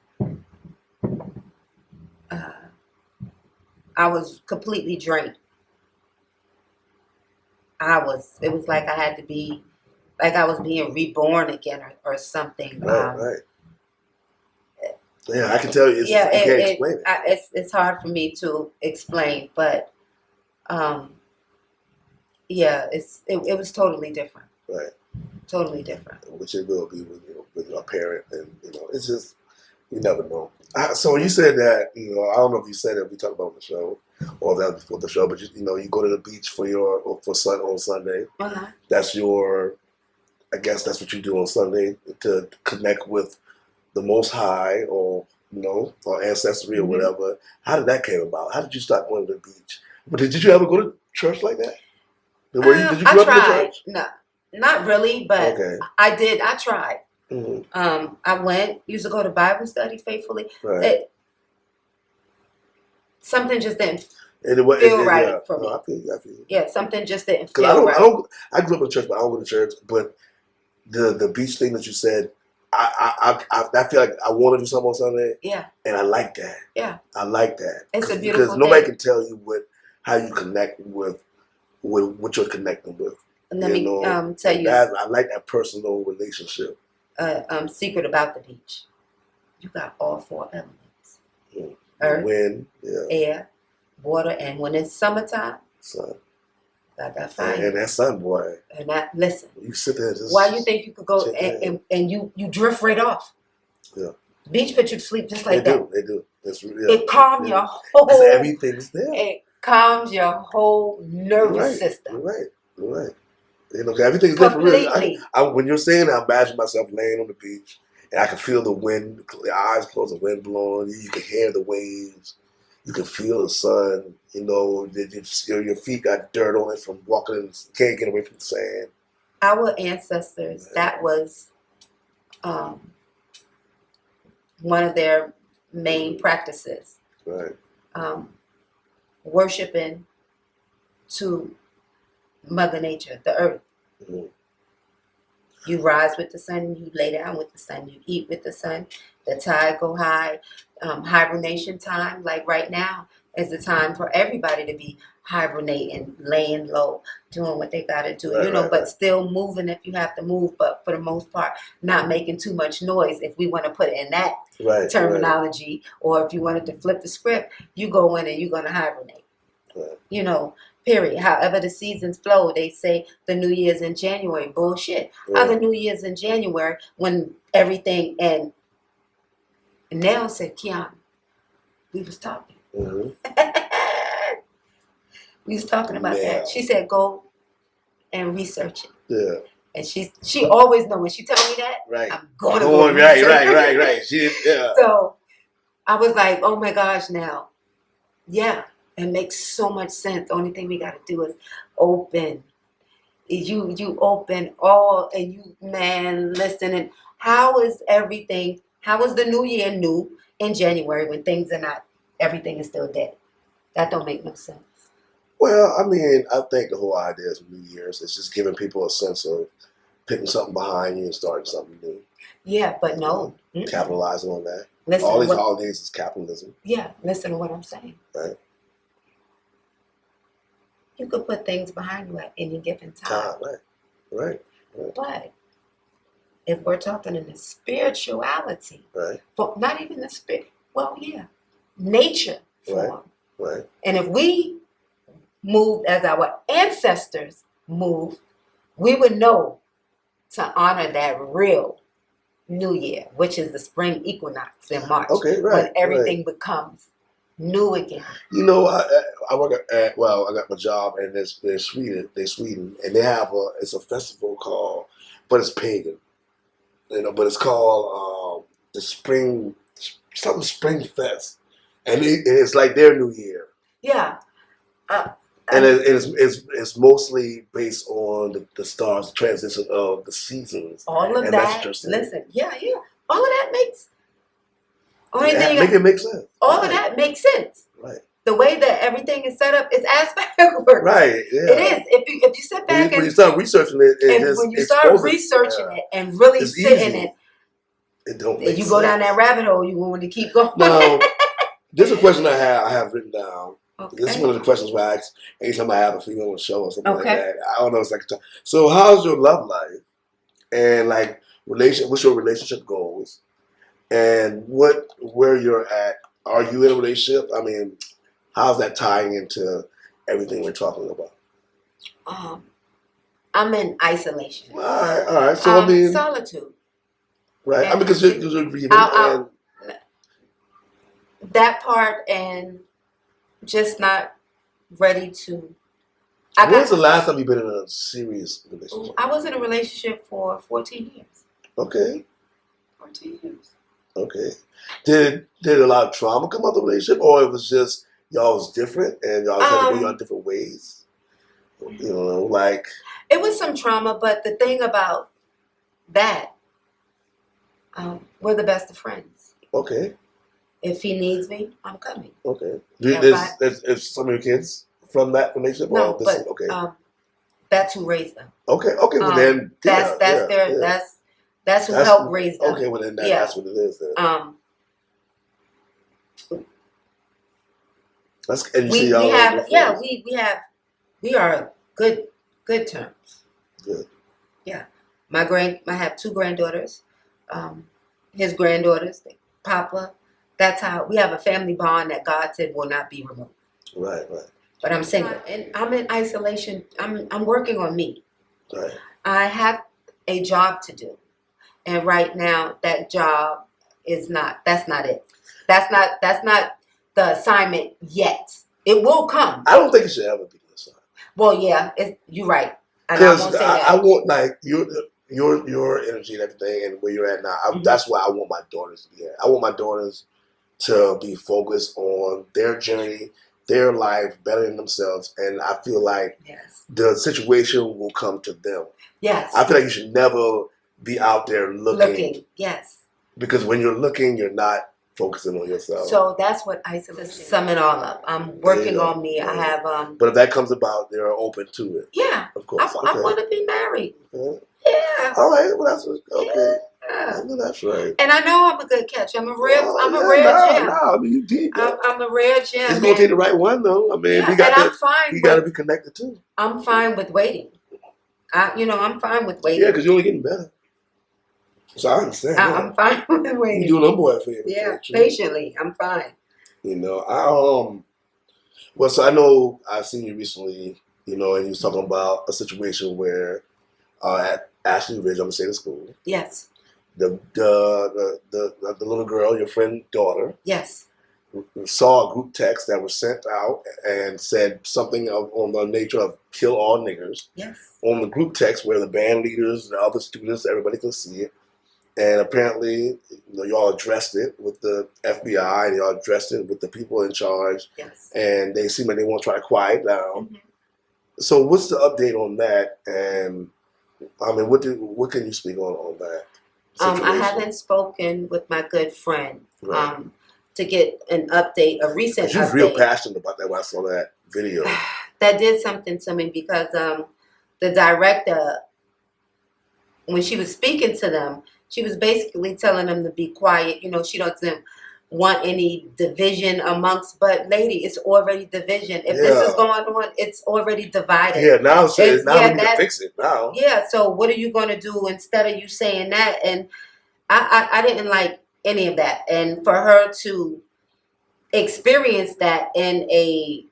I was completely drained. It was like I had to be, like I was being reborn again or something. Right. Yeah, I can tell you. Yeah, you can't explain it. It's hard for me to explain, but yeah, it was totally different. Right. Totally different. Which it will be with a parent, and it's just you never know. So when you said that, I don't know if you said it. We talked about on the show, or that was before the show, but you go to the beach on Sunday. Uh-huh. That's I guess that's what you do on Sunday to connect with the Most High, or or ancestry or whatever. How did that came about? How did you start going to the beach? But did you ever go to church like that? Did you grow up in the church? No, not really, but okay. I did. I tried. Mm-hmm. I used to go to Bible study faithfully. Right. Something just didn't feel right for me. I feel you. Yeah, something just didn't feel right. I grew up in church, but I don't go to church. But the beach thing that you said, I feel like I want to do something on Sunday. Yeah. And I like that. Yeah. I like that. It's a beautiful because nobody can tell you how you connect with what you're connecting with. And let me tell you, I like that personal relationship. Secret about the beach. You got all 4 elements: earth, wind, air, water, and when it's summertime, sun. Got that fire. And that sun, boy. And listen. You sit there just. Why you think you could go and you drift right off? Yeah. Beach put you to sleep just like that. They do. It calms your whole. Everything's there. It calms your whole nervous system. You're right. Everything's different. Really. When you're saying that, I imagine myself laying on the beach and I can feel the wind, your eyes closed, the wind blowing. You can hear the waves. You can feel the sun. Your feet got dirt on it from walking in, can't get away from the sand. Our ancestors, that was one of their main practices. Right. Worshiping to Mother Nature, the earth. Mm-hmm. You rise with the sun, you lay down with the sun, you eat with the sun, the tide go high. Hibernation time, like right now, is the time for everybody to be hibernating, laying low, doing what they got to do, but still moving if you have to move, but for the most part, not making too much noise. If we want to put it in that terminology, or if you wanted to flip the script, you go in and you're going to hibernate. Right. Period. However the seasons flow, they say the New Year's in January. Bullshit. Right. How the New Year's in January when everything and Nell said, Kiana, we was talking. Mm-hmm. We was talking about that. She said, go and research it. Yeah. And she always know when she tell me that, right. I'm going to go research. Right. So I was like, oh my gosh, now. Yeah. It makes so much sense. The only thing we got to do is open. You open all, and you, man, listen. And How is everything? How is the new year new in January when things are not? Everything is still dead. That don't make no sense. Well, I mean, I think the whole idea of New Year's is just giving people a sense of putting something behind you and starting something new. Yeah, but no. Capitalizing on that. Listen, All these holidays is capitalism. Yeah, listen to what I'm saying. Right. You could put things behind you at any given time. Right. But if we're talking in the spirituality, Right. but not even the spirit, well, yeah, nature form. Right. And if we moved as our ancestors moved, we would know to honor that real New Year, which is the spring equinox in March. Okay, right. When everything becomes new again. You know, I work I got my job, and they're Sweden, and they have it's a festival called, but it's pagan, but it's called the Spring Fest, and it's like their New Year. Yeah. And it's mostly based on the stars, the transition of the seasons. All of and that. Listen, all of that makes. Make it make sense. All of that makes sense. Right. The way that everything is set up is ass backwards. Right. Yeah. It is. If you sit back when you start researching it, and really sit in it, it don't. Make you go down that rabbit hole. You want to keep going. Now, this is a question I have written down. Okay. This is one of the questions where I ask anytime I have a female on the show or something like that. I don't know. It's like, so how's your love life? And like what's your relationship goals? And where you're at? Are you in a relationship? I mean, how's that tying into everything we're talking about? I'm in isolation. All right. So I mean, solitude. Right. I mean, because you're grieving. That part, and just not ready to. When's the last time you've been in a serious relationship? I was in a relationship for 14 years. Okay. 14 years. Okay. Did a lot of trauma come out of the relationship, or it was just y'all was different and y'all had to go your different ways? You know, like it was some trauma, but the thing about that, we're the best of friends. Okay. If he needs me, I'm coming. Okay. Is some of your kids from that relationship? No, or but okay. That's who raised them. Okay. Well then, that's who helped raise them. Okay. Well then, that's what it is. Then. We are good terms. Good. Yeah, I have 2 granddaughters. His granddaughters, Papa. That's how we have a family bond that God said will not be removed. Right. But I'm single and I'm in isolation. I'm working on me. Right. I have a job to do, and right now that job is not. That's not it. That's not the assignment yet. It will come. I don't think it should ever be the assignment. Well, yeah, you're right. Because I want like your energy and everything, and where you're at now. That's where I want my daughters to be at. I want my daughters to be focused on their journey, their life, bettering themselves, and I feel like the situation will come to them. Yes. I feel like you should never be out there looking. Yes. Because when you're looking, you're not focusing on yourself. So that's what isolation. Sum it all up. I'm working on me. I have. But if that comes about, they're open to it. Yeah. Of course. I want to be married. Yeah. All right. Well, that's okay. Yeah. Well, that's right. And I know I'm a good catch. I'm a rare gem. No, I mean you deep. I'm a rare gem. It's gonna take the right one though. I mean, we got to be connected too. I'm fine with waiting. I'm fine with waiting. Yeah, because you're only getting better. So I understand. I'm fine with waiting. You doing boy for you. Yeah, patiently. I'm fine. Well, so I know I've seen you recently. And you was talking about a situation where at Ashley Ridge, I'm gonna say the school. Yes. The little girl, your friend's daughter. Yes. Saw a group text that was sent out and said something on the nature of "kill all niggers." Yes. On the group text where the band leaders, the other students, everybody could see it. And apparently, y'all addressed it with the FBI and y'all addressed it with the people in charge. Yes. And they seem like they want to try to quiet it down. So what's the update on that? And I mean, what can you speak on that? situation? I haven't spoken with my good friend Right. to get an update, a recent Cause you're update. real passionate about that when I saw that video. That did something to me because the director, when she was speaking to them, she was basically telling them to be quiet. You know, she doesn't want any division amongst, but lady, it's already division. If this is going on, it's already divided. Yeah, now it's, now yeah, we need to fix it now. Yeah, so what are you going to do instead of you saying that? And I didn't like any of that. And for her to experience that in a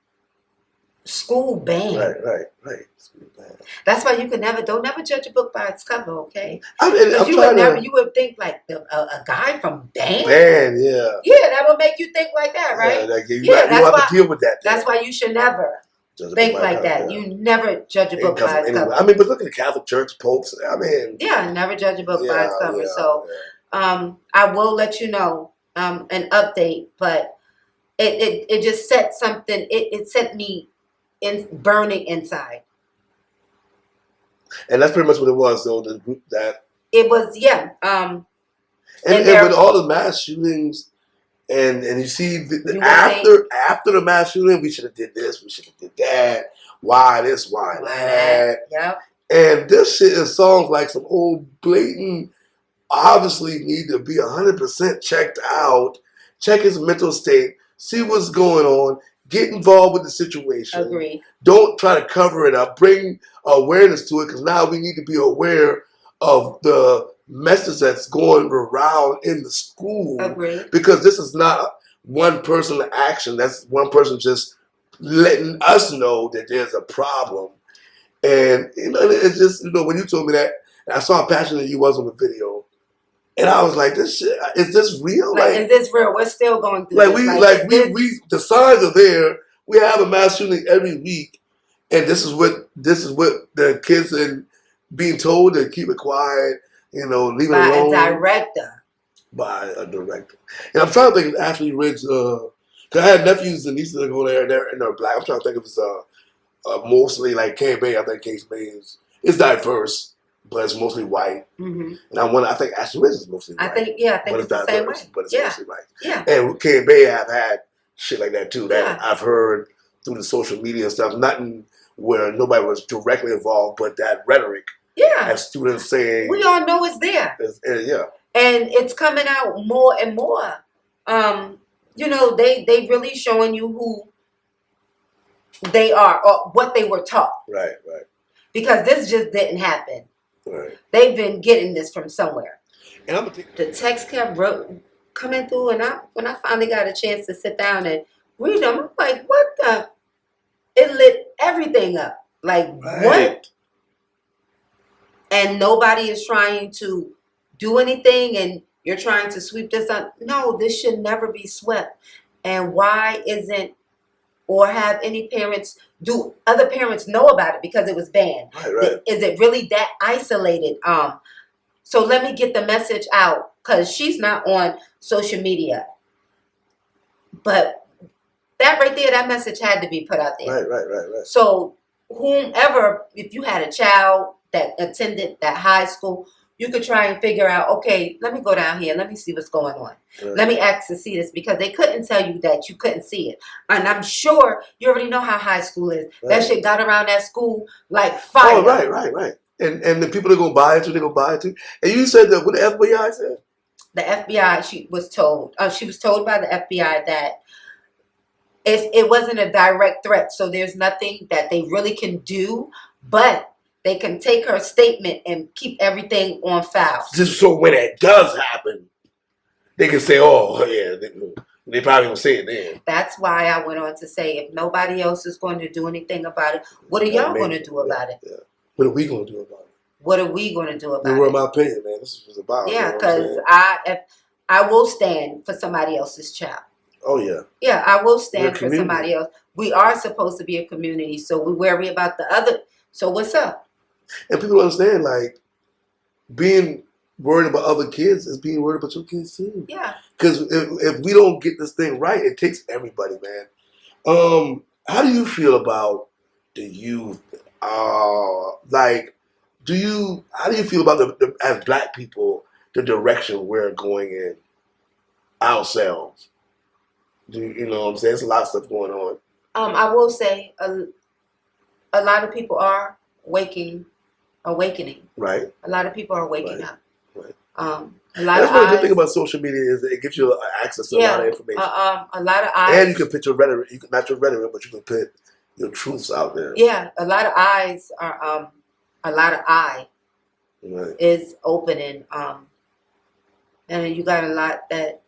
school band. Right. School band. That's why you can don't never judge a book by its cover, okay? I'm You would think like a guy from band, yeah, that would make you think like that, right? Yeah, you have to deal with that. That's why you should never think like that. You never judge a book by its cover. I mean, but look at the Catholic Church popes. I mean, never judge a book by its cover. So, I will let you know an update, but it just set something. It set me burning inside. And that's pretty much what it was, though. The group that it was, and with all the mass shootings, and you see after the mass shooting, we should have did this, we should have did that. Why this? Why that? Yep. And this shit is songs like some old blatant. Obviously, need to be 100% checked out. Check his mental state. See what's going on. Get involved with the situation. Agreed. Don't try to cover it up. Bring awareness to it, because now we need to be aware of the message that's going around in the school. Agreed. Because this is not one person action. That's one person just letting us know that there's a problem. And it's just, when you told me that, and I saw how passionate you was on the video, and I was like, "This shit, is this real? Is this real? We're still going through this. We the signs are there. We have a mass shooting every week, and this is what the kids are being told to keep it quiet. Leave it alone. By a director. And I'm trying to think of Ashley Ridge. Cause I had nephews and nieces that go there, and they're black. I'm trying to think if it's mostly like K Bay. I think K Bay is diverse, but it's mostly white. Mm-hmm. And I think Ashley Ridge is mostly white. I think it's the same way. But it's mostly white. Yeah. And K Bay, I've had shit like that too. That I've heard through the social media and stuff. Nothing where nobody was directly involved, but that rhetoric. Yeah. As students saying, we all know it's there. And it's coming out more and more. They really showing you who they are or what they were taught. Right. Because this just didn't happen. Right. They've been getting this from somewhere. And the text kept coming through, and when I finally got a chance to sit down and read them, I'm like, what the? It lit everything up. Like, what? And nobody is trying to do anything, and you're trying to sweep this up. No, this should never be swept. And why isn't, or have any parents, do other parents know about it because it was banned? Right. Is it really that isolated? So let me get the message out, because she's not on social media. But that right there, that message had to be put out there. Right. So whomever, if you had a child that attended that high school, you could try and figure out, okay, let me go down here. Let me see what's going on. Right. Let me ask to see this, because they couldn't tell you that you couldn't see it. And I'm sure you already know how high school is. Right. That shit got around that school like fire. Oh, right. And the people that go buy it too, they go buy it too. And you said that what the FBI said? The FBI, she was told by the FBI that it wasn't a direct threat. So there's nothing that they really can do, but they can take her statement and keep everything on file. Just so when it does happen, they can say, oh, yeah, they probably won't say it then. That's why I went on to say, if nobody else is going to do anything about it, what are y'all going to do about it? Yeah. What are we going to do about it? What are we going to do about it? You were my opinion, man. This was about. Yeah, because I will stand for somebody else's child. Oh, yeah. Yeah, I will stand for somebody else. We are supposed to be a community, so we worry about the other. So what's up? And people understand, like, being worried about other kids is being worried about your kids too. Yeah. Because if we don't get this thing right, it takes everybody, man. How do you feel about the youth? How do you feel about the as black people, the direction we're going in ourselves. You know what I'm saying? There's a lot of stuff going on. I will say a lot of people are awakening. Right. A lot of people are waking Right. up. Right. A lot That's of one eyes. good thing about social media is it gives you access to a lot of information. A lot of eyes. And you can put your rhetoric, not your rhetoric, but you can put your truths out there. Yeah, a lot of eyes are a lot of eye Right. is opening. And you got a lot that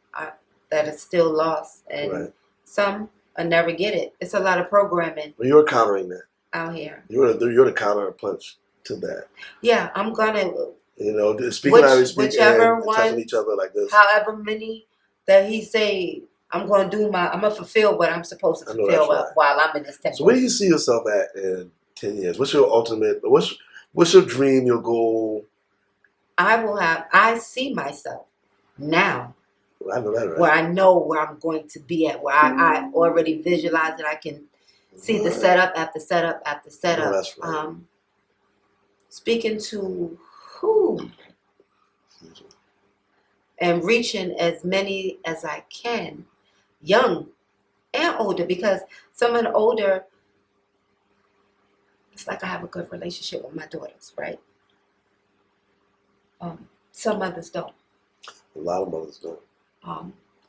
is still lost, and Right. some never get it. It's a lot of programming But you're countering that. out here. You're the counter punch to that. Yeah, I'm gonna. You know, speaking how we speak Whichever and one, touching each other like this. however many that he say, I'm gonna fulfill what I'm supposed to I know fulfill that's right. while I'm in this temple. So where do you see yourself at in 10 years? What's your ultimate? What's your dream? Your goal? I see myself now. I know that, right? Where I know where I'm going to be at, where I already visualize it. I can see the setup after setup after setup. No, that's right. Speaking to who and reaching as many as I can, young and older, because some of the older, it's like I have a good relationship with my daughters, right? Some others don't. A lot of mothers don't.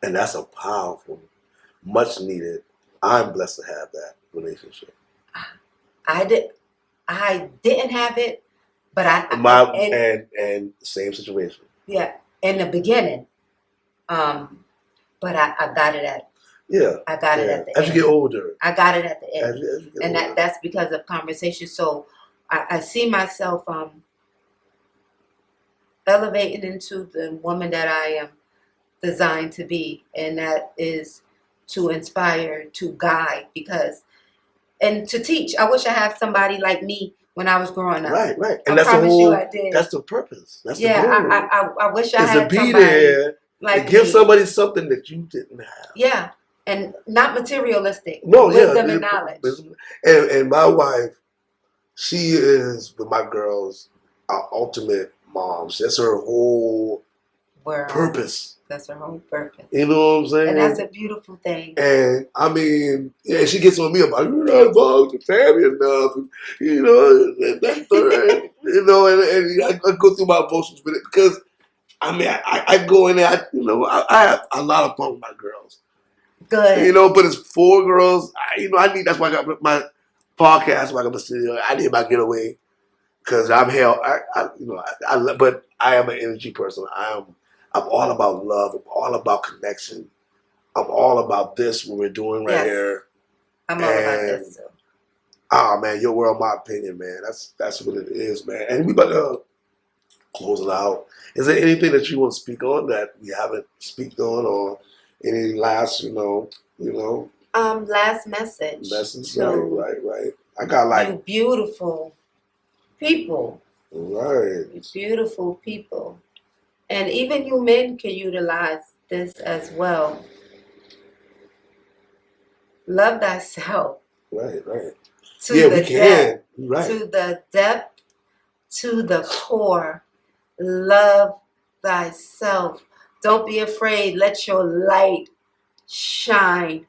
And that's a powerful, much needed. I'm blessed to have that relationship. I didn't have it, but and same situation. Yeah, in the beginning, but I got it at. Yeah. I got it at the end. As you get older. I got it at the end, as you get and older. that's because of conversation. So I see myself elevating into the woman that I am designed to be, and that is to inspire, to guide, and to teach. I wish I had somebody like me when I was growing up. Right. And I promise you I did. That's the purpose. That's the goal. I wish I had to be somebody there like to give me. Somebody something that you didn't have. Yeah, and not materialistic. No, wisdom and knowledge. And my wife, she is with my girls our ultimate mom. That's her whole purpose. That's her whole purpose. You know what I'm saying? And that's a beautiful thing. And I mean, yeah, she gets on me about you're not involved with the family enough. You know, that's you know, and I go through my emotions with it because I mean, I go in there. I have a lot of fun with my girls. Good. You know, but it's 4 girls. I need. That's why I got my podcast. Like I need my getaway because I'm hell. But I am an energy person. I'm all about love. I'm all about connection. I'm all about this, what we're doing right here. I'm all about this too. Oh man, your world, my opinion, man. That's what it is, man. And we about to close it out. Is there anything that you want to speak on that we haven't speak on, or any last, last message. Lessons, right. I got you beautiful people. Right. You beautiful people. And even you men can utilize this as well. Love thyself. Right. We can. Right. To the depth, to the core. Love thyself. Don't be afraid. Let your light shine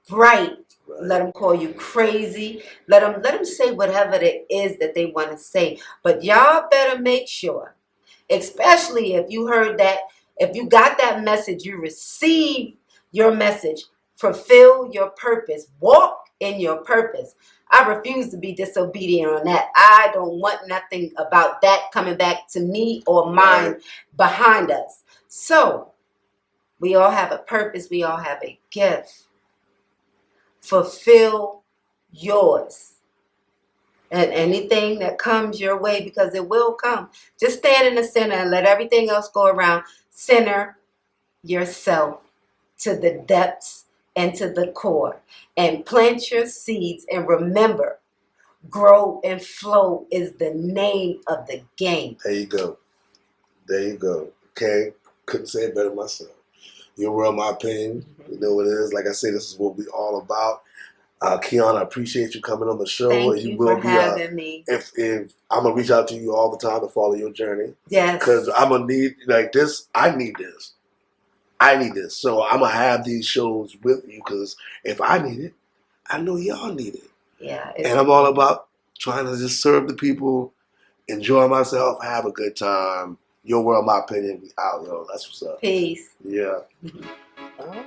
bright. Right. Let them call you crazy. Let them say whatever it is that they want to say. But y'all better make sure, especially if you heard that, if you got that message, you received your message, fulfill your purpose, walk in your purpose. I refuse to be disobedient on that. I don't want nothing about that coming back to me or mine behind us. So we all have a purpose. We all have a gift. Fulfill yours. And anything that comes your way, because it will come. Just stand in the center and let everything else go around. Center yourself to the depths and to the core. And plant your seeds. And remember, grow and flow is the name of the game. There you go. Okay? Couldn't say it better myself. Your world, my opinion. You know what it is. Like I say, this is what we all about. Kiana, I appreciate you coming on the show. Thank You you will for be having me. if I'm gonna reach out to you all the time to follow your journey. Yes. Because I'm gonna need like this. I need this. I need this. So I'm gonna have these shows with you because if I need it, I know y'all need it. Yeah. And I'm all about trying to just serve the people, enjoy myself, have a good time. Your world, my opinion. We out, yo. That's what's up. Peace. Yeah. Mhm.